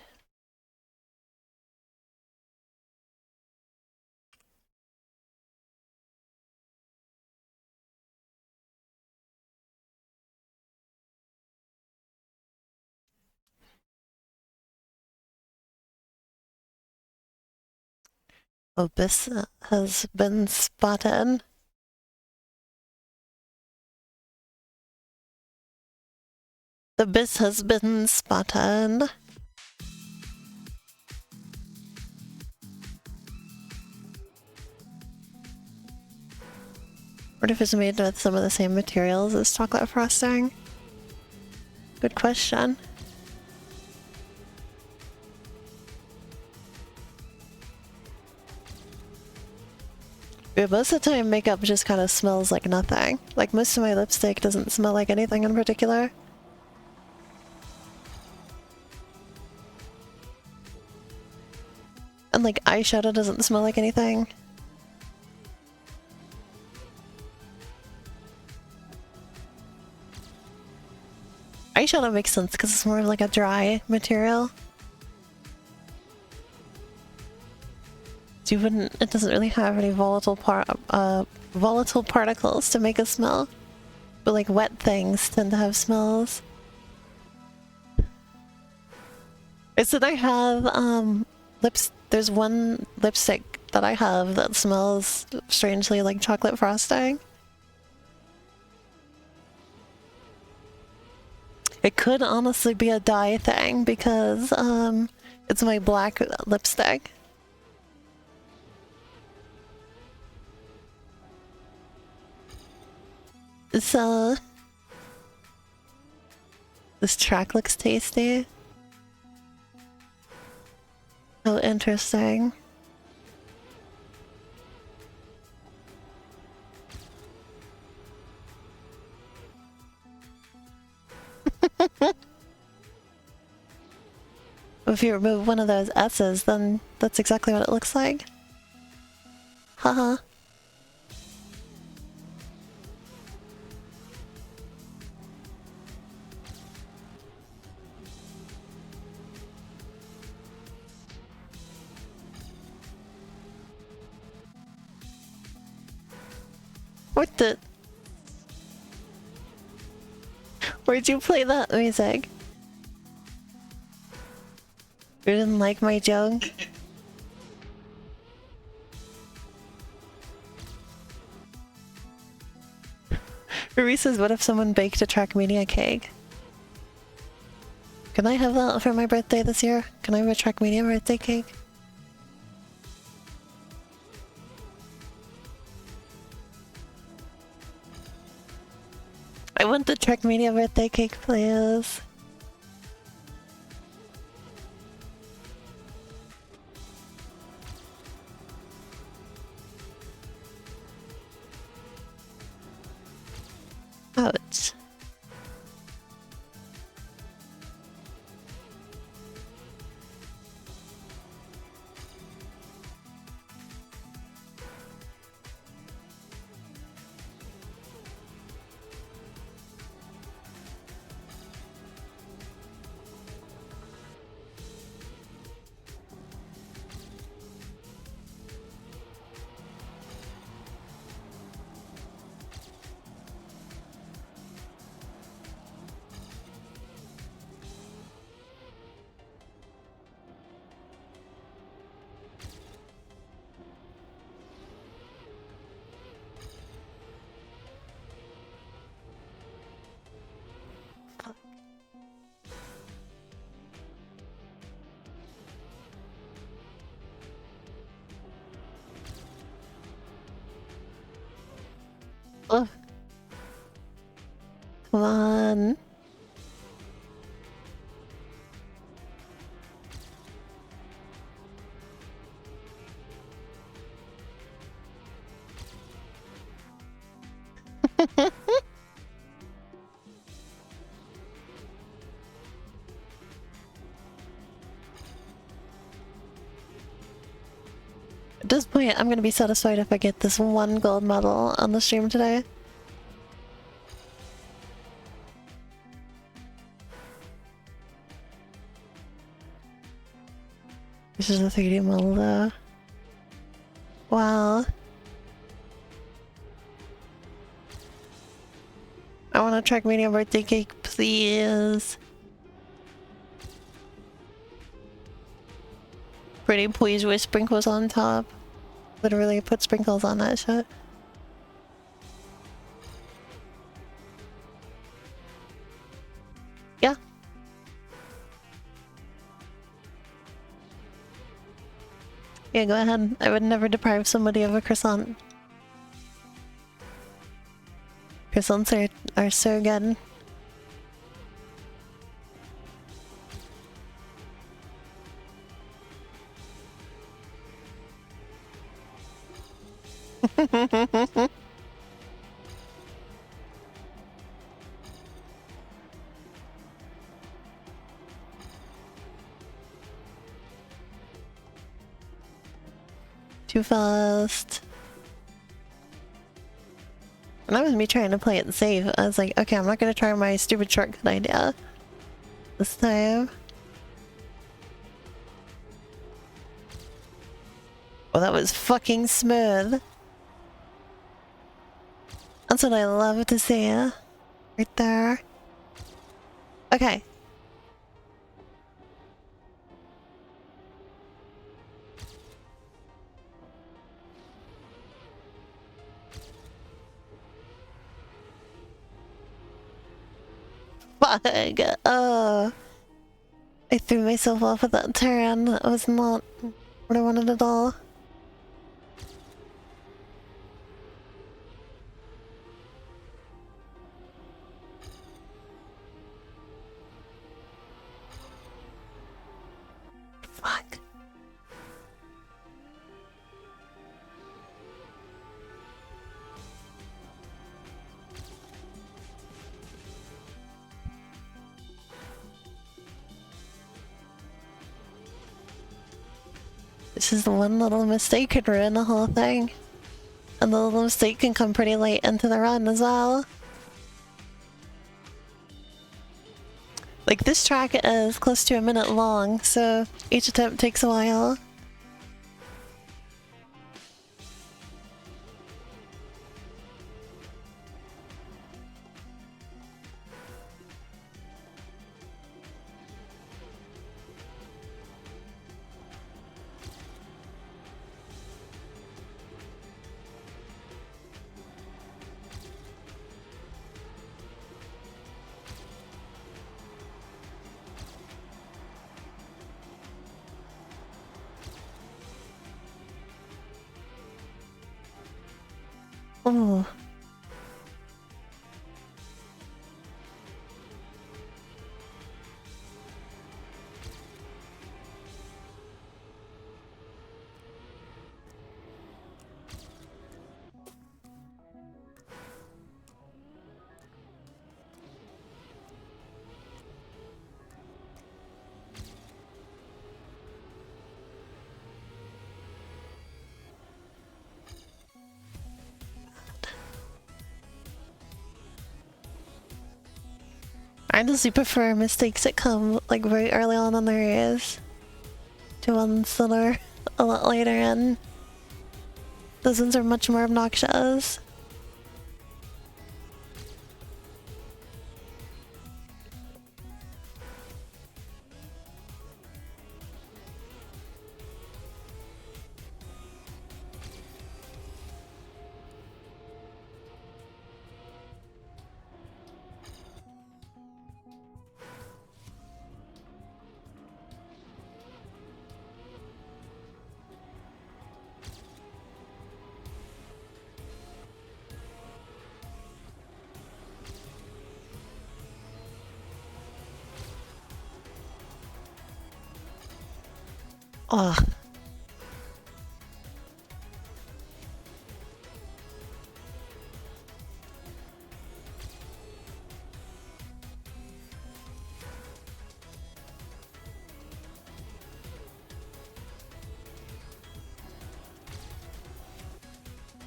Opus has been spotted. The abyss has been spotted. What if it's made with some of the same materials as chocolate frosting? Good question. Yeah, most of the time makeup just kind of smells like nothing. Like most of my lipstick doesn't smell like anything in particular. And like eyeshadow doesn't smell like anything. Eyeshadow makes sense because it's more of like a dry material. So you wouldn't, it doesn't really have any volatile particles to make a smell. But like wet things tend to have smells. I said I have there's one lipstick that I have that smells strangely like chocolate frosting. It could honestly be a dye thing because it's my black lipstick. So this track looks tasty. Oh, interesting. If you remove one of those S's, then that's exactly what it looks like. Haha. What the? Where'd you play that music? You didn't like my joke? Ruby says, what if someone baked a Trackmania cake? Can I have that for my birthday this year? Can I have a Trackmania birthday cake? want the Trackmania birthday cake, please. Ouch. Oh. Come on. At this point, I'm gonna be satisfied if I get this one gold medal on the stream today. This is a 3D model though. Wow. I want a Trackmania birthday cake, please. Pretty please with sprinkles on top. Literally put sprinkles on that shit. Yeah. Yeah, go ahead. I would never deprive somebody of a croissant. Croissants are so good. Too fast. And that was me trying to play it safe. I was like, okay, I'm not gonna try my stupid shortcut idea this time. Oh, that was fucking smooth. That's what I love to see. Right there. Okay. Fuck. Oh. I threw myself off of that turn. That was not what I wanted at all. Fuck. This is the one little mistake could ruin the whole thing. And the little mistake can come pretty late into the run as well. Like, this track is close to a minute long, so each attempt takes a while. Oh. I just prefer mistakes that come like very early on in the race to ones that are a lot later in. Those ones are much more obnoxious. Oh.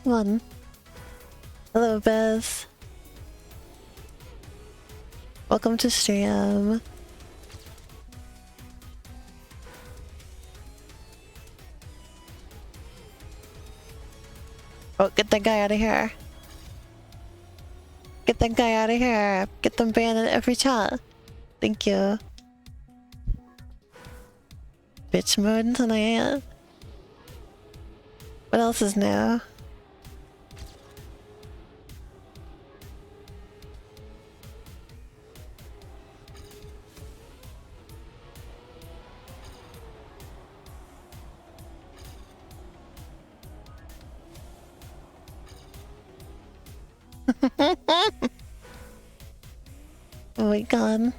One. Hello, Biz. Welcome to stream. Oh, get that guy out of here. Get that guy out of here. Get them banned in every chat. Thank you. Bitch mode tonight. What else is new? Oh my god.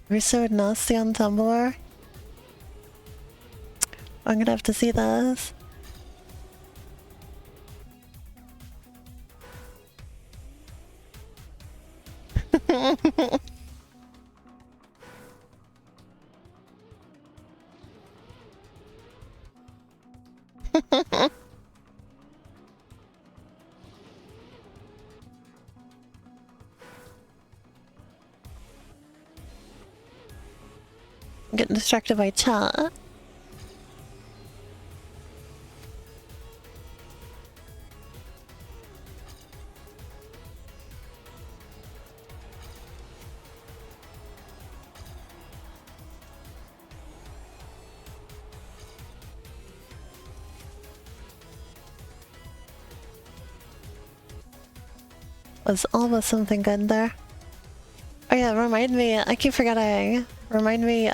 We're so nasty on Tumblr. I'm gonna have to see this. I'm getting distracted by chat. Was almost something good there. Oh yeah, remind me, I keep forgetting. Remind me,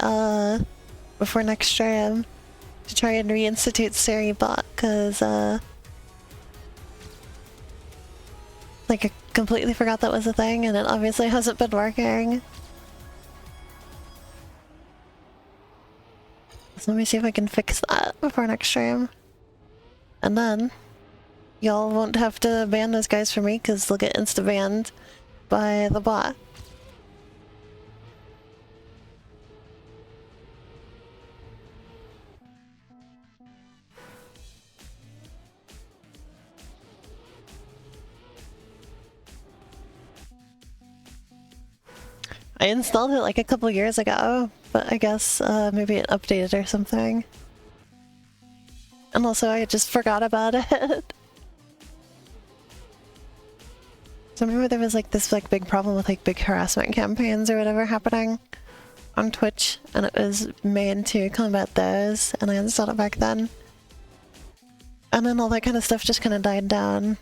before next stream, to try and reinstitute SteriBot, cause, like I completely forgot that was a thing, and it obviously hasn't been working. So let me see if I can fix that before next stream. And then, y'all won't have to ban those guys for me, cause they'll get insta-banned by the bot. I installed it like a couple years ago, but I guess maybe it updated or something. And also I just forgot about it. So I remember there was like this like big problem with like big harassment campaigns or whatever happening on Twitch, and it was made to combat those, and I installed it back then. And then all that kind of stuff just kind of died down.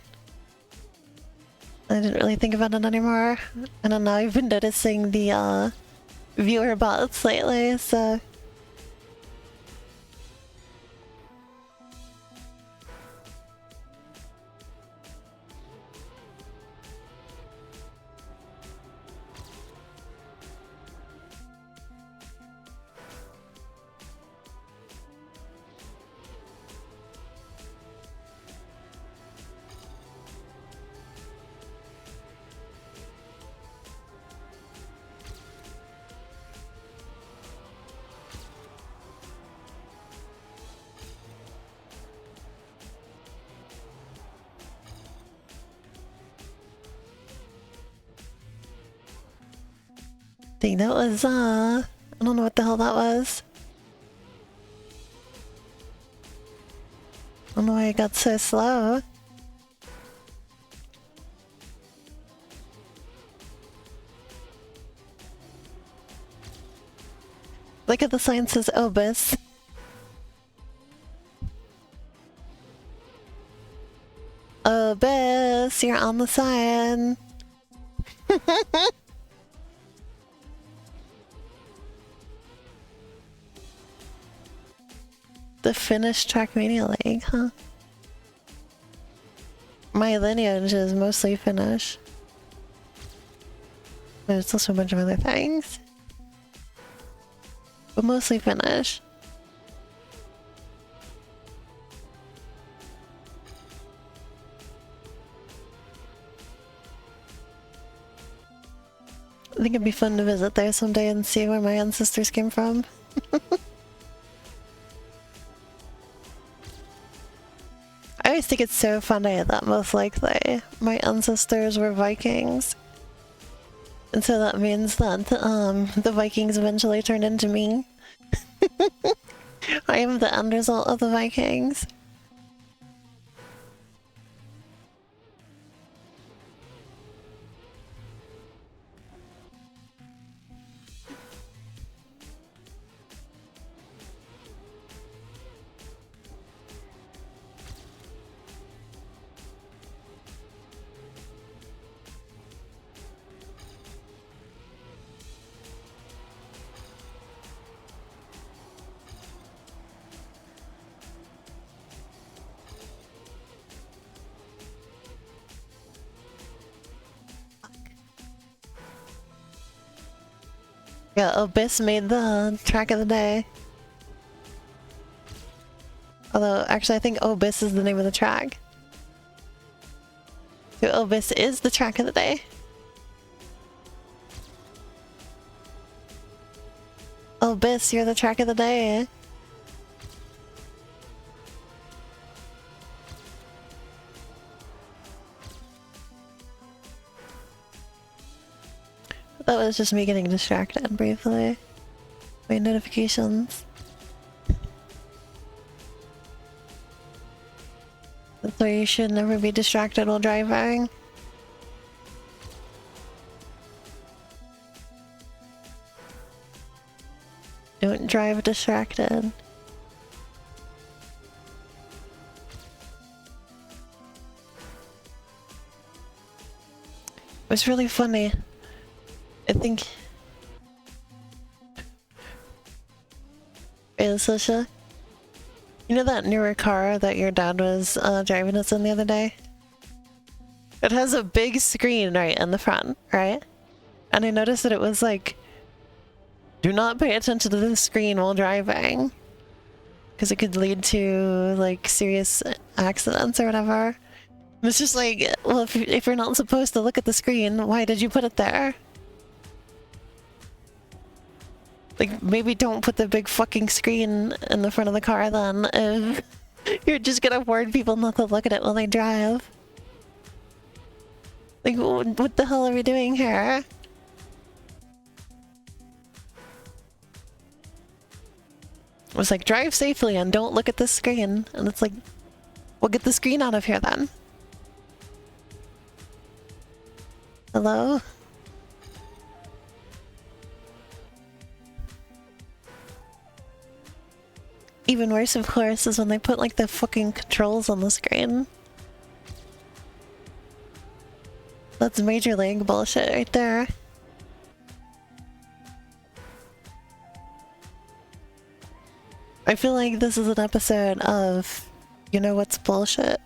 I didn't really think about it anymore. And then now I've been noticing the viewer bots lately, so... think that was, I don't know what the hell that was. I don't know why it got so slow. Look at the sign says Obus. Obus, you're on the sign. The Finnish Trackmania League, huh? My lineage is mostly Finnish. There's also a bunch of other things. But mostly Finnish. I think it'd be fun to visit there someday and see where my ancestors came from. I always think it's so funny that most likely my ancestors were Vikings. And so that means that the Vikings eventually turned into me. I am the end result of the Vikings. Yeah, Abyss made the track of the day. Although, actually, I think Abyss is the name of the track. So Abyss is the track of the day. Abyss, you're the track of the day. That was just me getting distracted briefly by notifications. That's why you should never be distracted while driving. Don't drive distracted. It was really funny. I think... Hey, Sasha? You know that newer car that your dad was driving us in the other day? It has a big screen right in the front, right? And I noticed that it was like, do not pay attention to the screen while driving, because it could lead to like serious accidents or whatever. And it's just like, well, if you're not supposed to look at the screen, why did you put it there? Like, maybe don't put the big fucking screen in the front of the car then, if you're just gonna warn people not to look at it while they drive. Like, what the hell are we doing here? It was like, drive safely and don't look at the screen. And it's like, well, get the screen out of here then. Hello? Even worse, of course, is when they put like the fucking controls on the screen. That's major league bullshit right there. I feel like this is an episode of, you know what's bullshit?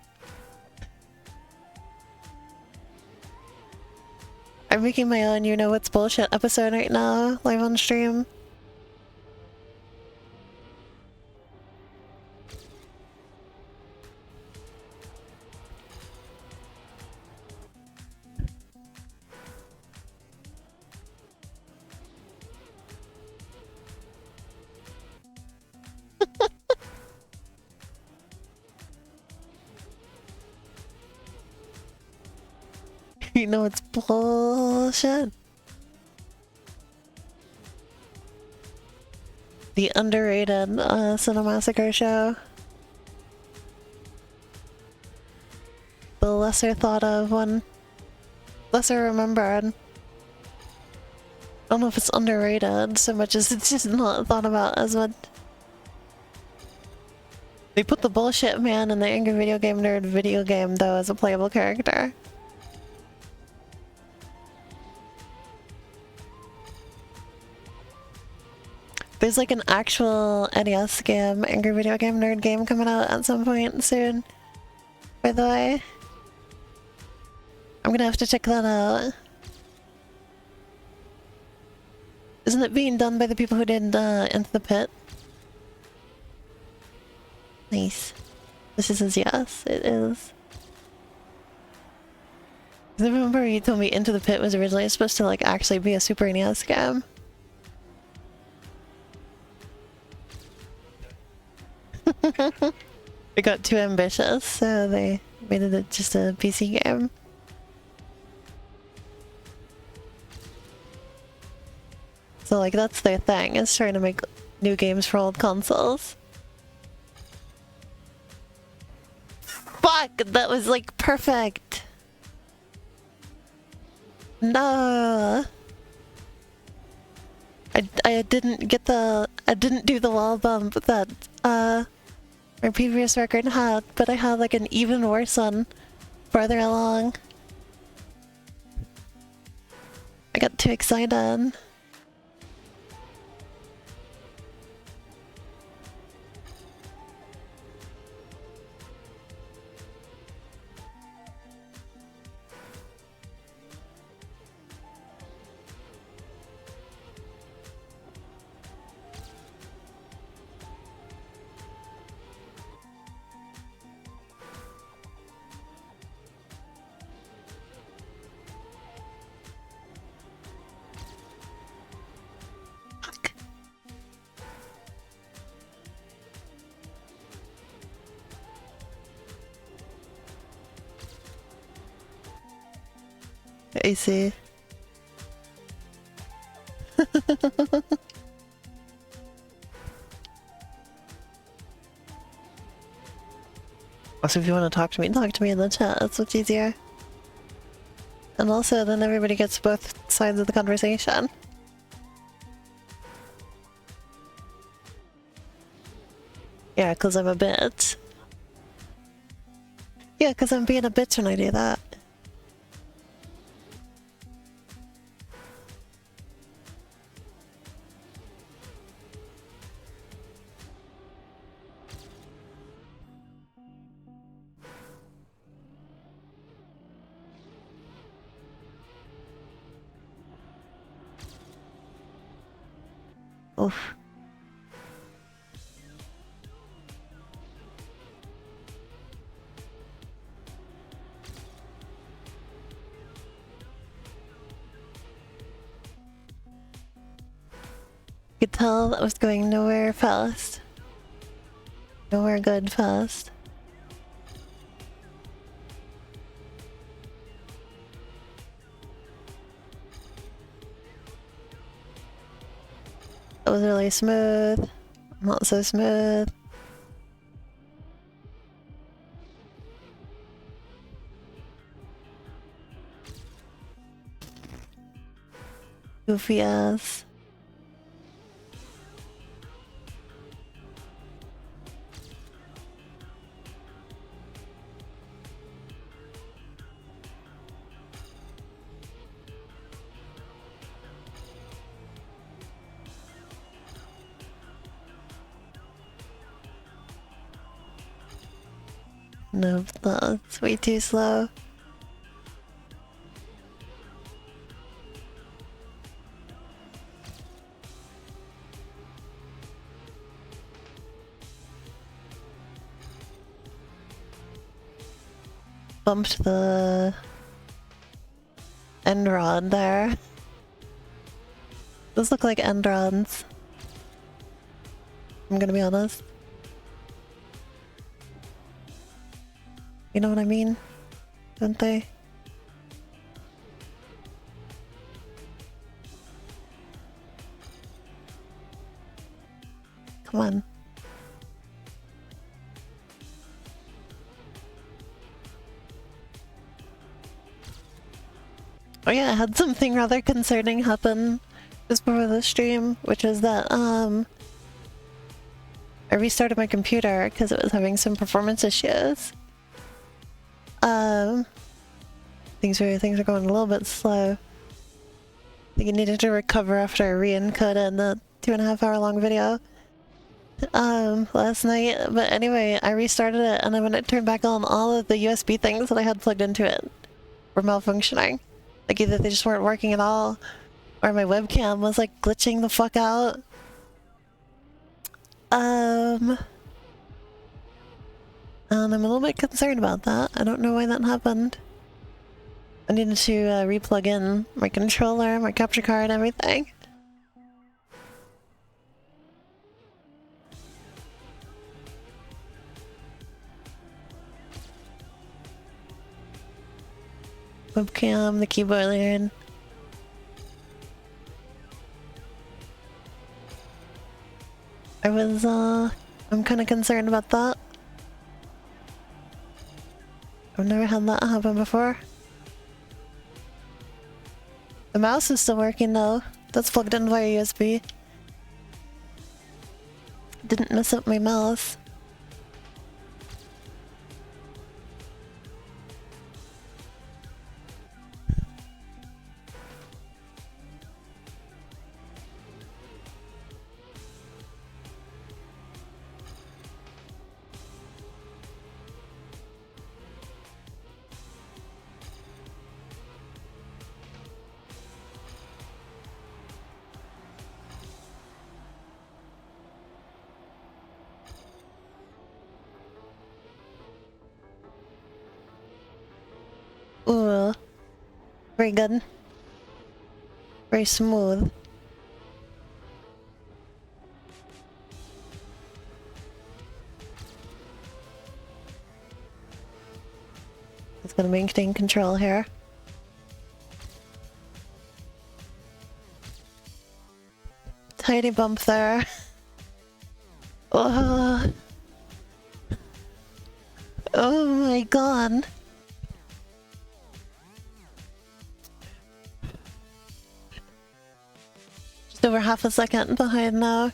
I'm making my own you know what's bullshit episode right now, live on stream. You know it's bullshit. The underrated Cinemassacre show. The lesser thought of one. Lesser remembered. I don't know if it's underrated so much as it's just not thought about as much. They put the bullshit man in the Angry Video Game Nerd video game though as a playable character. There's like an actual NES game, Angry Video Game Nerd game coming out at some point soon. By the way. I'm gonna have to check that out. Isn't it being done by the people who did Into the Pit? Nice. This is yes, it is. I remember you told me Into the Pit was originally supposed to like actually be a Super NES game. They got too ambitious, so they made it just a PC game. So like that's their thing, is trying to make new games for old consoles. Fuck! That was like perfect! No! I didn't get the... I didn't do the wall bump that my previous record had, but I had like an even worse one farther along. I got too excited. I see. Also, if you want to talk to me in the chat. That's what's easier. And also, then everybody gets both sides of the conversation. Yeah, because I'm a bitch. Yeah, because I'm being a bitch when I do that. Oof. You could tell that was going nowhere fast. Nowhere good fast. That was really smooth. Not so smooth. Goofy ass. No, that's way too slow. Bumped the end rod there. Those look like end rods. I'm gonna be honest. You know what I mean? Don't they? Come on. Oh yeah, I had something rather concerning happen just before the stream, which is that, I restarted my computer because it was having some performance issues. Things are going a little bit slow. I think it needed to recover after I re-encoded the 2.5 hour long video last night. But anyway, I restarted it, and then when it turned back on, all of the USB things that I had plugged into it were malfunctioning. Like either they just weren't working at all, or my webcam was like glitching the fuck out. And I'm a little bit concerned about that. I don't know why that happened. I needed to re-plug in my controller, my capture card, everything. Webcam, the keyboard. I'm kind of concerned about that. I've never had that happen before. The mouse is still working though. That's plugged in via USB. Didn't mess up my mouse. Ooh. Very good. Very smooth. It's gonna maintain control here. Tiny bump there. Oh. Oh my god. Just over half a second behind now.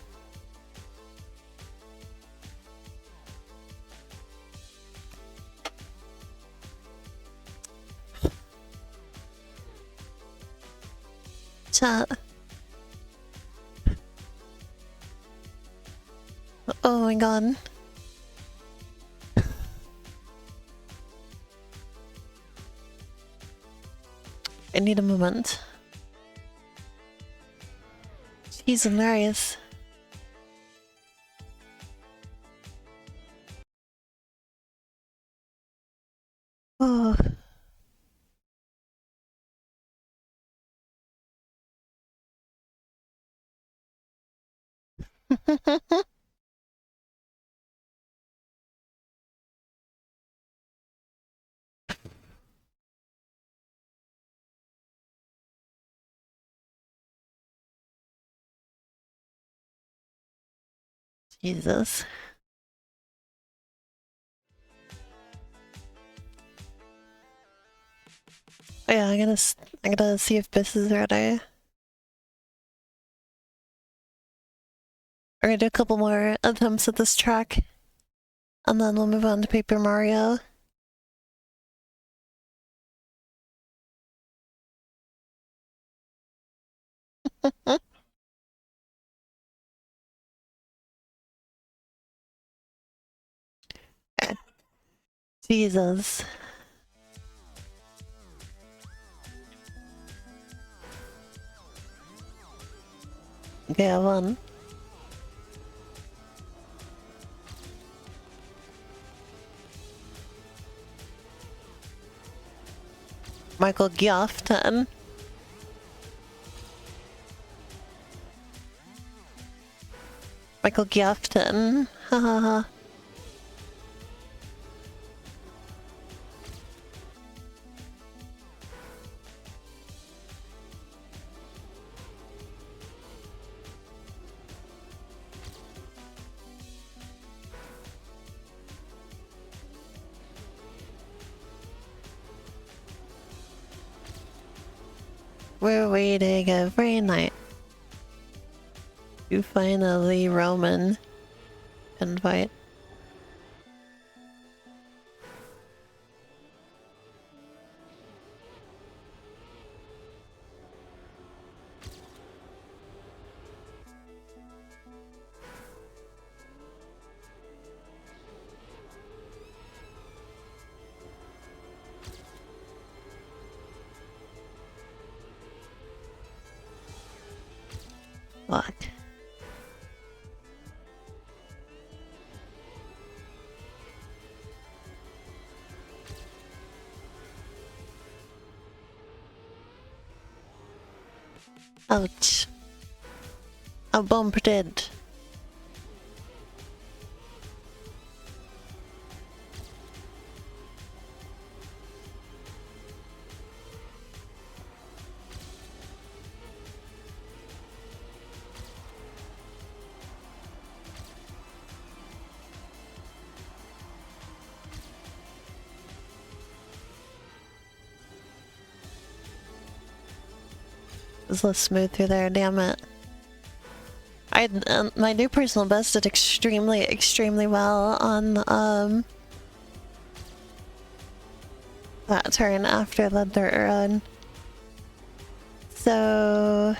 Chat. Oh my god. I need a moment. He's hilarious. Oh. Jesus. Oh yeah, I gotta see if this is ready. I'm gonna do a couple more attempts at this track, and then we'll move on to Paper Mario. Jesus. Okay, I won. Michael Giofton. Michael Giofton. Ha ha ha. We're waiting every night. You finally Roman invite. Fuck. Ouch. I bumped it. It's less smooth through there, damn it. My new personal best did extremely well on, that turn after the dirt run. So...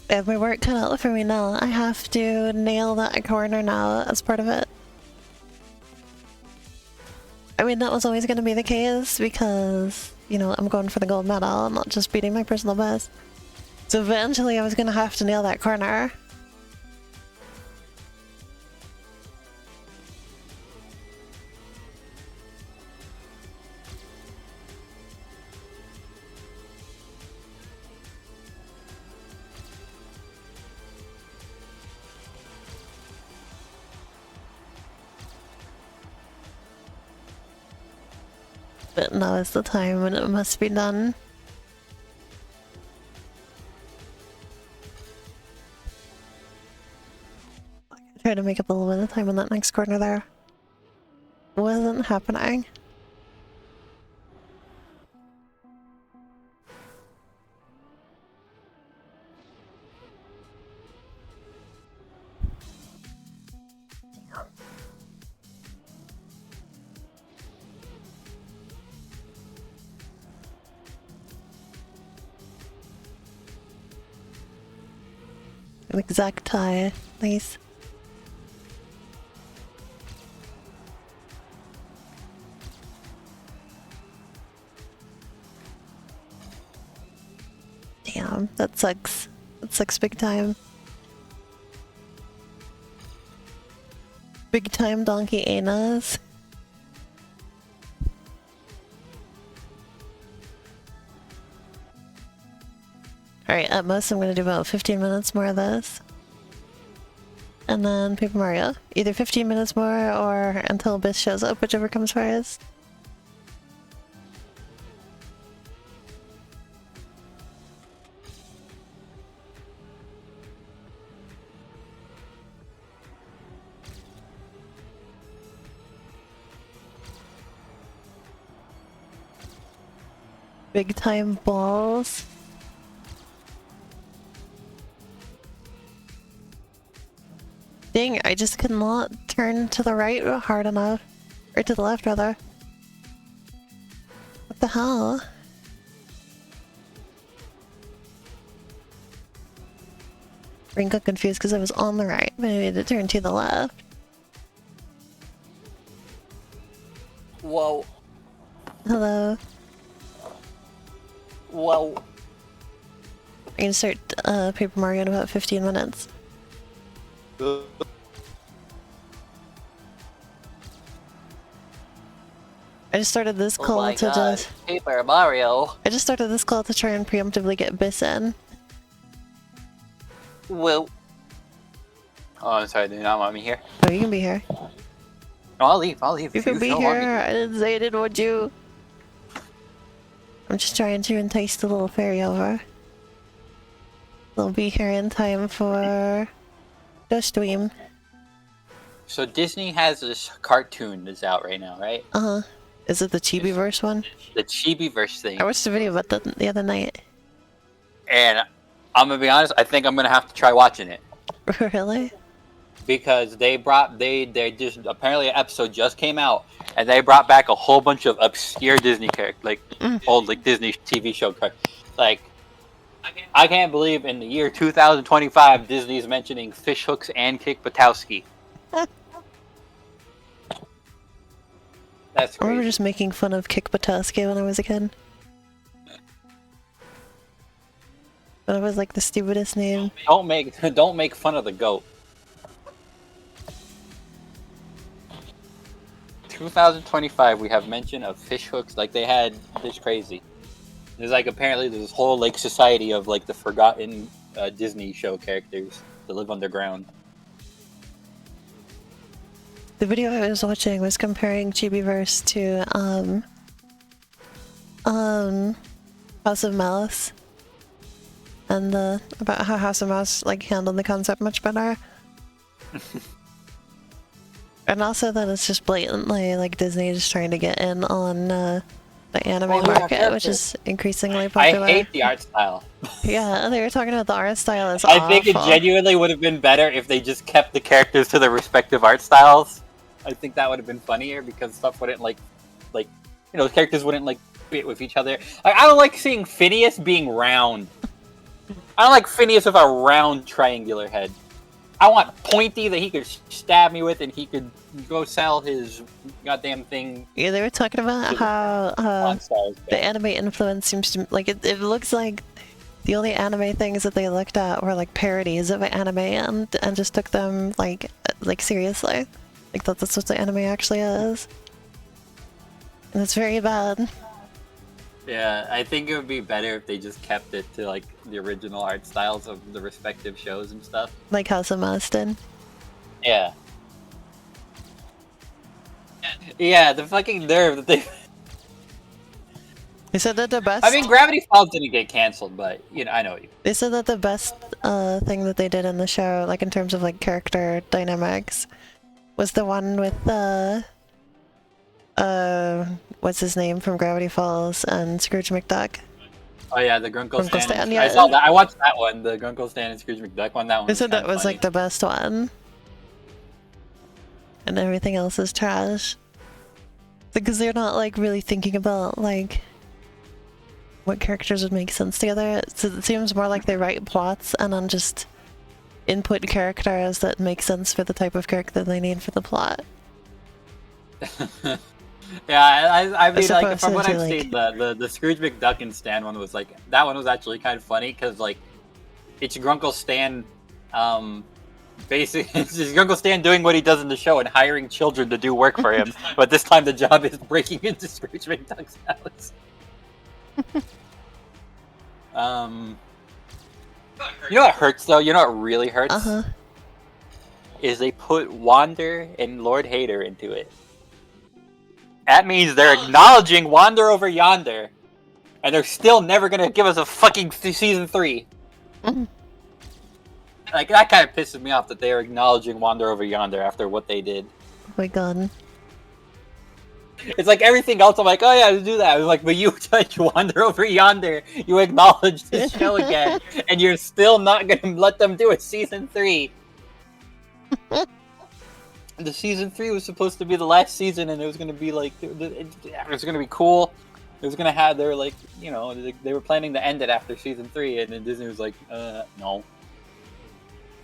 I have my work cut out for me now. I have to nail that corner now as part of it. I mean, that was always going to be the case because, you know, I'm going for the gold medal. I'm not just beating my personal best. So eventually I was going to have to nail that corner. But now is the time when it must be done. Try to make up a little bit of time on that next corner there. Wasn't happening. An exact tie. Nice. Damn, that sucks. That sucks big time. Big time donkey Anas. Alright, at most I'm gonna do about 15 minutes more of this. And then Paper Mario. Either 15 minutes more or until Abyss shows up, whichever comes first. Big time balls. Dang, I just could not turn to the right hard enough. Or to the left, rather. What the hell? Brain got confused because I was on the right, but I needed to turn to the left. Whoa. Hello. Whoa. I can start Paper Mario in about 15 minutes. I just started this call to just... Paper Mario. I just started this call to try and preemptively get Biss in. Whoa. Oh, I'm sorry, they do not want me here. Oh, you can be here. No, I'll leave, I'll leave. You can be here. I didn't say I didn't want you. I'm just trying to entice the little fairy over. They'll be here in time for the stream. So Disney has this cartoon that's out right now, right? Uh-huh. Is it the Chibiverse one? The Chibiverse thing. I watched a video about that the other night. And I'm gonna be honest, I think I'm gonna have to try watching it. Really? Because they just apparently an episode just came out and they brought back a whole bunch of obscure Disney characters, like old like Disney TV show characters. Like I can't believe in the year 2025 Disney's mentioning Fishhooks and Kick Buttowski. That's I crazy. remember just making fun of Kick Buttowski when I was a kid. But it was like the stupidest name. Don't make fun of the goat. 2025, we have mention of fishhooks. Like they had this crazy. There's like apparently there's this whole like society of like the forgotten Disney show characters that live underground. The video I was watching was comparing Chibiverse to House of Mouse, and about how House of Mouse like handled the concept much better. And also that it's just blatantly like Disney just trying to get in on the anime market, which is increasingly popular. I hate the art style. Yeah, they were talking about the art style is I think it genuinely would have been better if they just kept the characters to their respective art styles. I think that would have been funnier because stuff wouldn't like the characters wouldn't like fit with each other. Like I don't like seeing Phineas being round. I don't like Phineas with a round triangular head. I want pointy that he could stab me with and he could go sell his goddamn thing. Yeah, they were talking about how the anime influence seems to like it looks like the only anime things that they looked at were like parodies of anime and just took them like seriously. Like that's what the anime actually is. And it's very bad. Yeah, I think it would be better if they just kept it to like the original art styles of the respective shows and stuff. Like House of Mouse did. Yeah. Yeah, the fucking nerve that they... They said that the best... I mean, Gravity Falls didn't get canceled, but, you know, I know what you mean. They said that the best thing that they did in the show, like in terms of like character dynamics, was the one with what's his name from Gravity Falls and Scrooge McDuck. Oh yeah, the Grunkle Stan. Stan. Yeah. I saw that. I watched that one, the Grunkle Stan and Scrooge McDuck one. That one. They said that was funny. like the best one, and everything else is trash. Because they're not like really thinking about like what characters would make sense together. So it seems more like they write plots and then just input characters that make sense for the type of character they need for the plot. Yeah, I mean, like from what I've seen, the Scrooge McDuck and Stan one was like that one was actually kind of funny because like it's Grunkle Stan, basically it's just Grunkle Stan doing what he does in the show and hiring children to do work for him, but this time the job is breaking into Scrooge McDuck's house. You know what hurts though? You know what really hurts? Is they put Wander and Lord Hater into it. That means they're acknowledging Wander Over Yonder, and they're still never gonna give us a fucking season 3. Like that kind of pisses me off that they are acknowledging Wander Over Yonder after what they did. Oh my god. It's like everything else. I'm like, oh yeah, do that. I was like, but you touch Wander Over Yonder, you acknowledge the show again, and you're still not gonna let them do a season 3. The season 3 was supposed to be the last season, and it was gonna be like it was gonna be cool. It was gonna have their like they were planning to end it after season 3, and then Disney was like, no,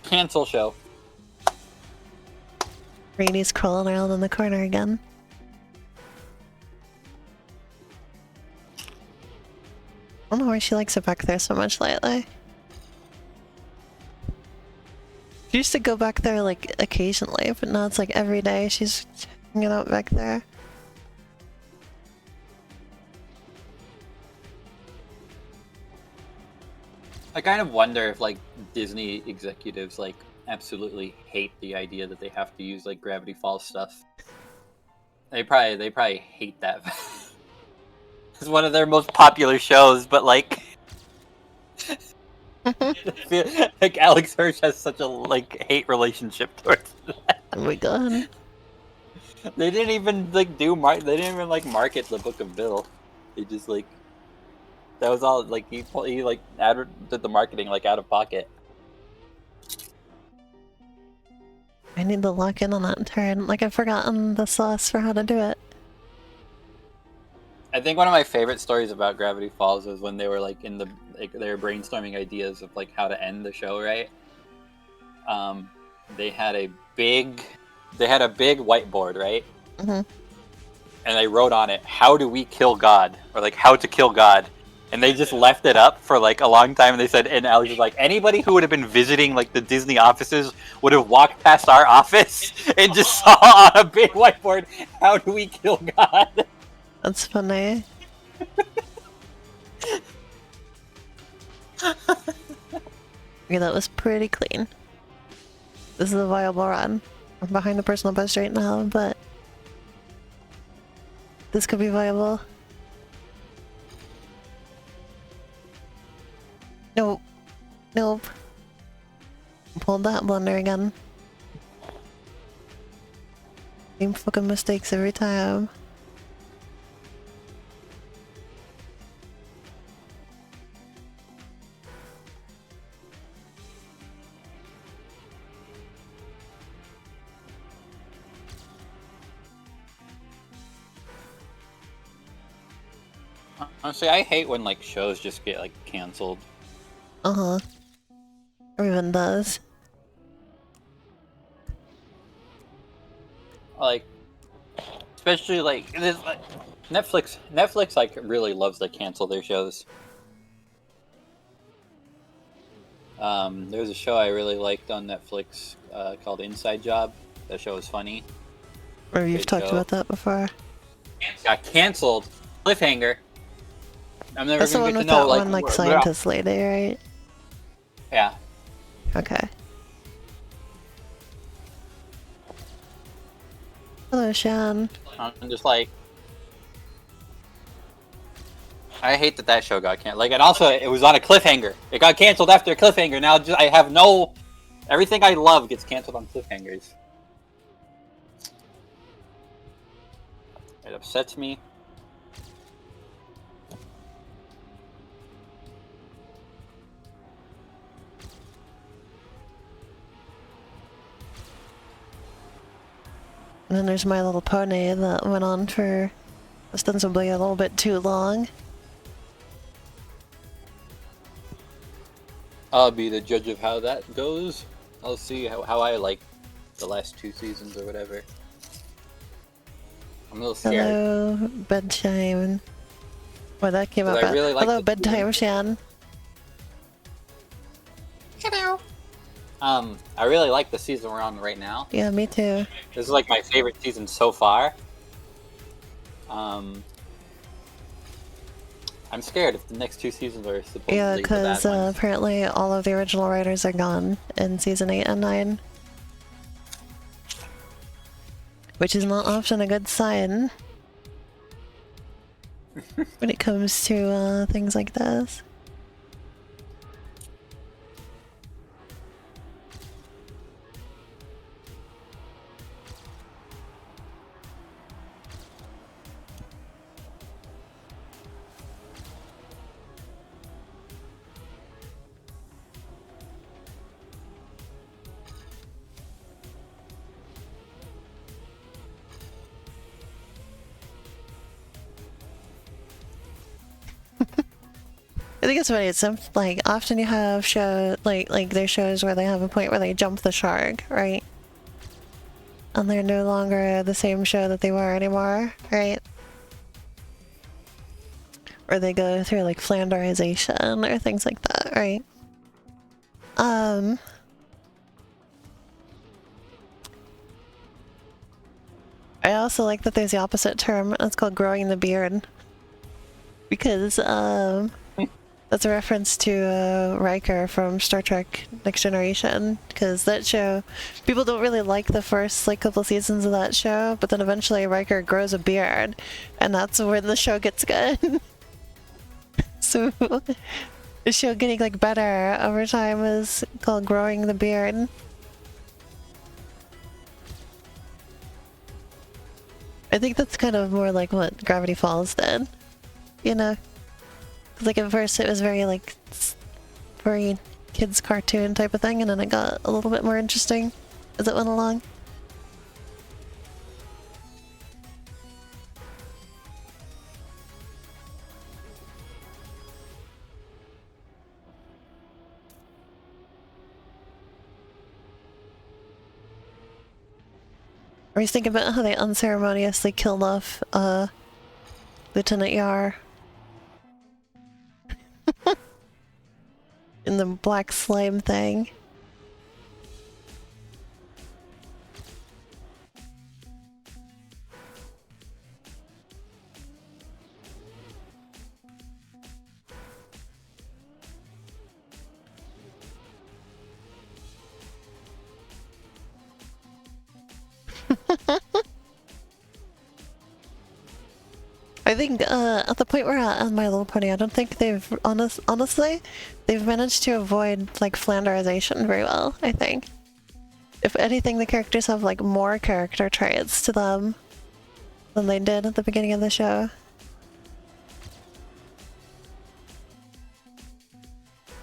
cancel show. Rainy's crawling around in the corner again. I don't know why she likes it back there so much lately. She used to go back there like occasionally, but now it's like every day she's hanging out back there. I kind of wonder if like Disney executives like absolutely hate the idea that they have to use like Gravity Falls stuff. They probably hate that. It's one of their most popular shows, but like like Alex Hirsch has such a like hate relationship towards that. Oh my god. They didn't even like they didn't even like market the Book of Bill. They just like that was all like he like did the marketing like out of pocket. I need to lock in on that turn. Like, I've forgotten the sauce for how to do it. I think one of my favorite stories about Gravity Falls was when they were like they were brainstorming ideas of like how to end the show, right? They had a big whiteboard, right? Mm-hmm. And they wrote on it, "How do we kill God?" or like "How to kill God." And they just left it up for like a long time. And they said, and Alex was like, anybody who would have been visiting like the Disney offices would have walked past our office and just saw on a big whiteboard, "How do we kill God?" That's funny. Okay, that was pretty clean. This is a viable run. I'm behind the personal best right now, but this could be viable. Nope. Nope. Pulled that blunder again. Same fucking mistakes every time. Honestly, I hate when like shows just get like canceled. Uh-huh. Everyone does. Like, especially like this, like, Netflix like really loves to cancel their shows. There's a show I really liked on Netflix called Inside Job. That show was funny. Or you've Great talked show. about that before. Got canceled. Cliffhanger. I'm never That's the gonna one get with to know that like one, like, where- scientist lady, right? Yeah. Okay. Hello, Shan. I'm just like, I hate that show got canceled. Like, and also it was on a cliffhanger. It got canceled after a cliffhanger. Now I have no, everything I love gets canceled on cliffhangers. It upsets me. And then there's My Little Pony that went on for ostensibly a little bit too long. I'll be the judge of how that goes. I'll see how I like the last 2 seasons or whatever. I'm a little scared. Hello, bedtime. Well, that came up. I really like Hello, the bedtime, Shan. Hello. I really like the season we're on right now. Yeah, me too. This is like my favorite season so far. I'm scared if the next 2 seasons are supposedly Yeah, the bad because ones. apparently all of the original writers are gone in season 8 and 9. Which is not often a good sign when it comes to things like this. I think it's funny. It's like often you have like there's shows where they have a point where they jump the shark, right? And they're no longer the same show that they were anymore, right? Or they go through like flanderization or things like that, right? I also like that there's the opposite term. It's called growing the beard. Because that's a reference to Riker from Star Trek Next Generation, because that show, people don't really like the first like couple seasons of that show, but then eventually Riker grows a beard, and that's when the show gets good. So the show getting like better over time is called growing the beard. I think that's kind of more like what Gravity Falls did, you know? 'Cause, like, at first it was very, like, very kids cartoon type of thing, and then it got a little bit more interesting as it went along. I was thinking about how they unceremoniously killed off, Lieutenant Yar. In the black slime thing. I think at the point we're at on My Little Pony, I don't think they've honestly they've managed to avoid like Flanderization very well, I think. If anything, the characters have like more character traits to them than they did at the beginning of the show.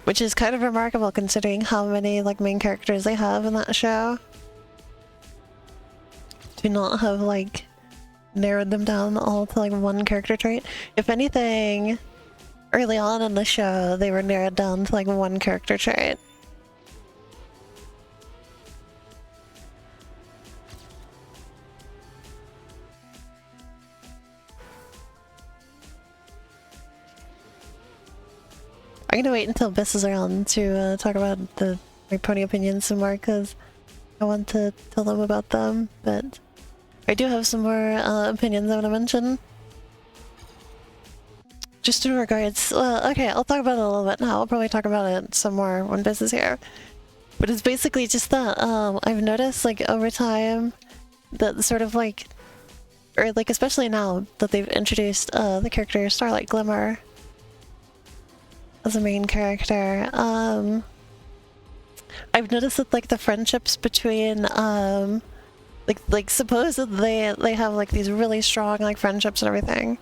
Which is kind of remarkable considering how many like main characters they have in that show. To not have like narrowed them down all to like one character trait. If anything, early on in the show, they were narrowed down to like one character trait. I'm gonna wait until Biss is around to talk about my pony opinions some more, because I want to tell them about them, but I do have some more opinions I want to mention. Just in regards, well, okay, I'll talk about it a little bit now. I'll probably talk about it some more when Biss is here. But it's basically just that I've noticed, like, over time, that sort of like, or like especially now that they've introduced the character Starlight Glimmer as a main character, I've noticed that like the friendships between like supposedly they have like these really strong like friendships and everything.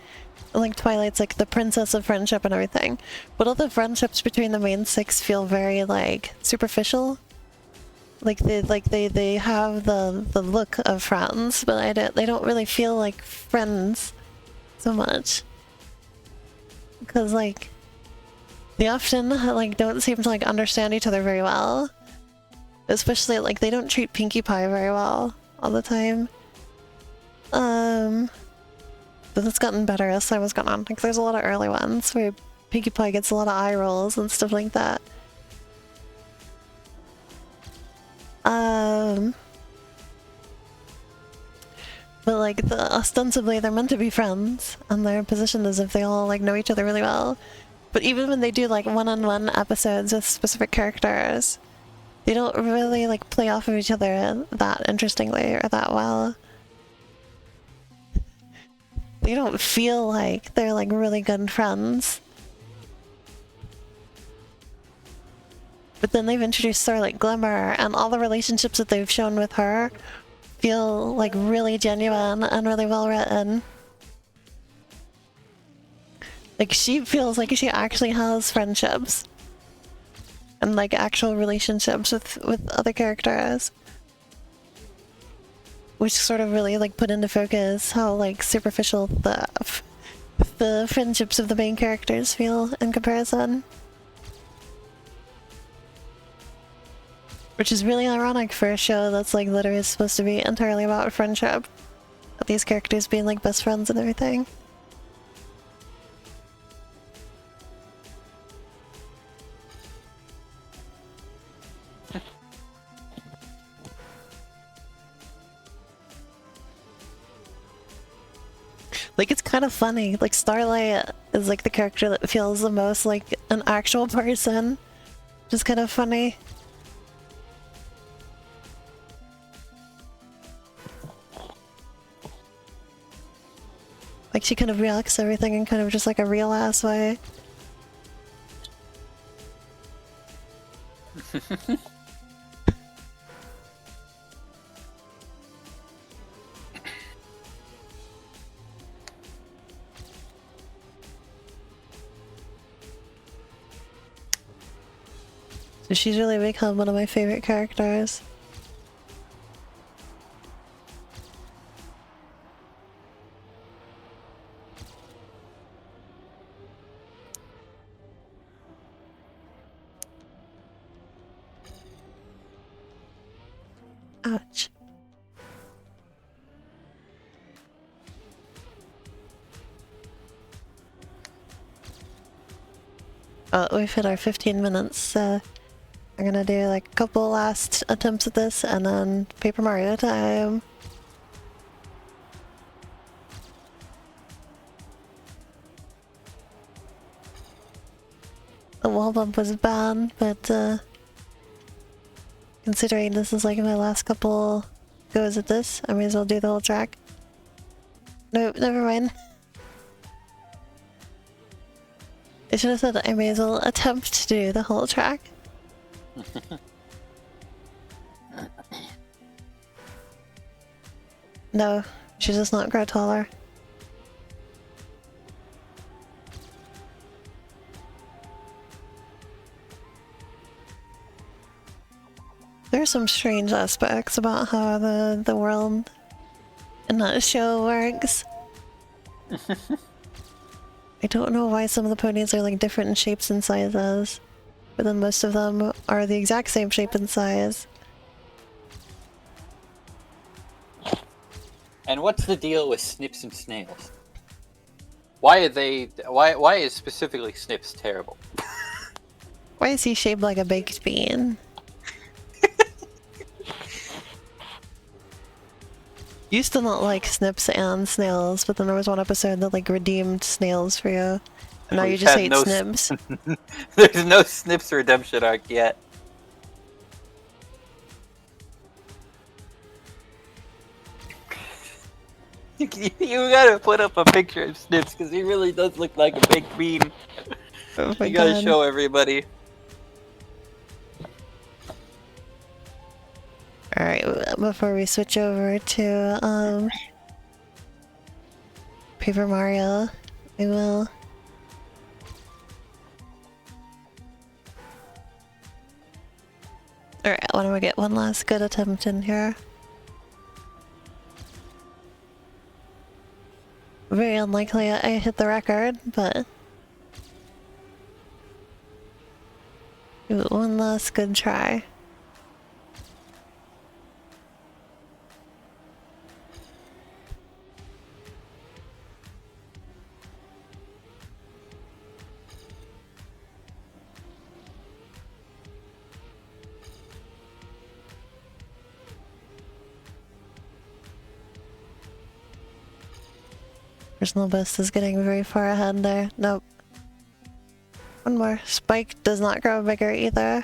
And like Twilight's like the princess of friendship and everything. But all the friendships between the main six feel very like superficial. Like they have the look of friends, but they don't really feel like friends so much. Because like they often like don't seem to like understand each other very well. Especially like they don't treat Pinkie Pie very well all the time. But it's gotten better as time has gone on. Like there's a lot of early ones where Pinkie Pie gets a lot of eye rolls and stuff like that. But like ostensibly they're meant to be friends, and they're positioned as if they all like know each other really well. But even when they do like one-on-one episodes with specific characters, they don't really like play off of each other that interestingly or that well. They don't feel like they're like really good friends. But then they've introduced Starlight Glimmer, and all the relationships that they've shown with her feel like really genuine and really well written. Like she feels like she actually has friendships and like actual relationships with other characters, which sort of really like put into focus how like superficial the friendships of the main characters feel in comparison. Which is really ironic for a show that's like literally supposed to be entirely about friendship. These characters being like best friends and everything. Like it's kind of funny, like Starlight is like the character that feels the most like an actual person. Just kind of funny. Like she kind of reacts to everything in kind of just like a real ass way. She's really become one of my favorite characters. Ouch. Oh, we've hit our 15 minutes, so I'm gonna do like a couple last attempts at this and then Paper Mario time. The wall bump was bad, but considering this is like my last couple goes at this, I may as well do the whole track. Nope, never mind. I should have said I may as well attempt to do the whole track. No, she does not grow taller. There are some strange aspects about how the world in that show works. I don't know why some of the ponies are like different in shapes and sizes, but then most of them are the exact same shape and size. And what's the deal with Snips and Snails? Why are they? Why is specifically Snips terrible? Why is he shaped like a baked bean? Used to not like Snips and Snails, but then there was one episode that like redeemed Snails for you. And now you just hate Snips. There's no Snips redemption arc yet. You gotta put up a picture of Snips because he really does look like a baked bean. Oh my you gotta God. show everybody. Alright, before we switch over to Paper Mario, we will alright, why don't we get one last good attempt in here? Very unlikely I hit the record, but one last good try. Personal best is getting very far ahead there. Nope. One more. Spike does not grow bigger either.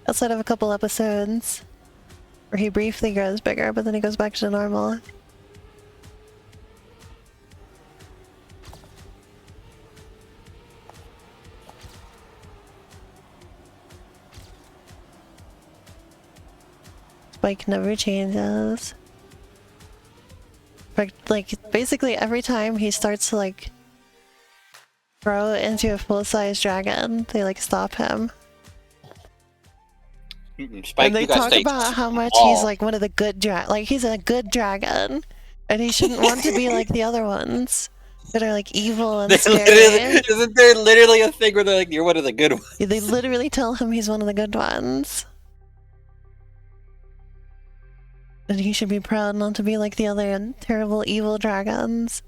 Outside of a couple episodes where he briefly grows bigger, but then he goes back to normal. Spike never changes. But like basically every time he starts to like grow into a full-size dragon, they like stop him. Spike, And they talk about how much he's like one of the good like he's a good dragon, and he shouldn't want to be like the other ones that are like evil and scary. Isn't there literally a thing where they're like, "You're one of the good ones"? They literally tell him he's one of the good ones. And he should be proud not to be like the other terrible evil dragons.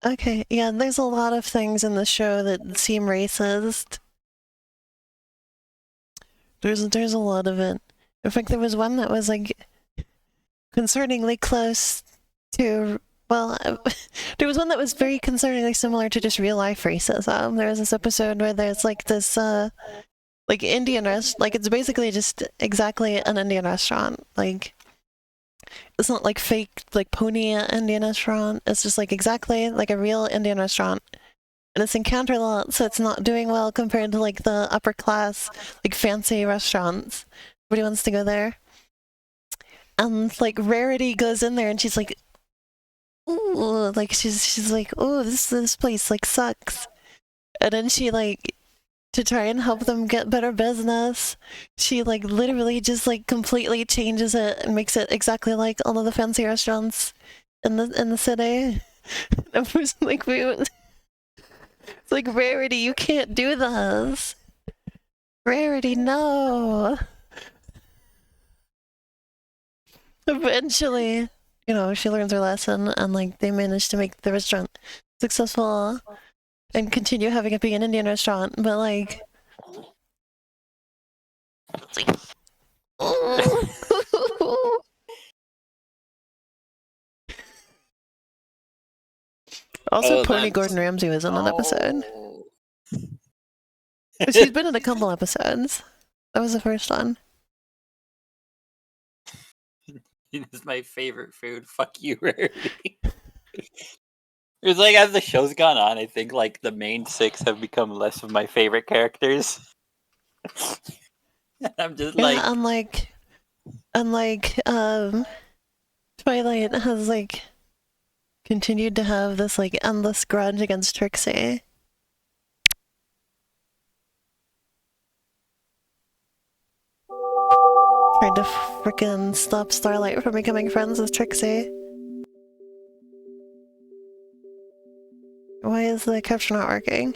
Okay, yeah, there's a lot of things in the show that seem racist. There's a lot of it. In fact, there was one that was like concerningly close to Well, there was one that was very concerningly similar to just real life racism. There was this episode where there's like this, like Indian like it's basically just exactly an Indian restaurant. Like, it's not like fake, like pony Indian restaurant. It's just like exactly like a real Indian restaurant. And it's in Counterlot, so it's not doing well compared to like the upper class, like fancy restaurants. Everybody wants to go there. And like Rarity goes in there and she's like, ooh, like she's like, oh, this place like sucks. And then she like, to try and help them get better business, she like literally just like completely changes it and makes it exactly like all of the fancy restaurants in the city. I was like, it's like, Rarity, you can't do this. Rarity, no. Eventually, you know, she learns her lesson and like they manage to make the restaurant successful and continue having it be an Indian restaurant, but like also, Pony Gordon Ramsay was in an episode. She's been in a couple episodes. That was the first one. It is my favorite food. Fuck you, Rarity. It's like as the show's gone on, I think like the main 6 have become less of my favorite characters. I'm just like, unlike Twilight has like continued to have this like endless grudge against Trixie. Trying to frickin' stop Starlight from becoming friends with Trixie. Why is the capture not working?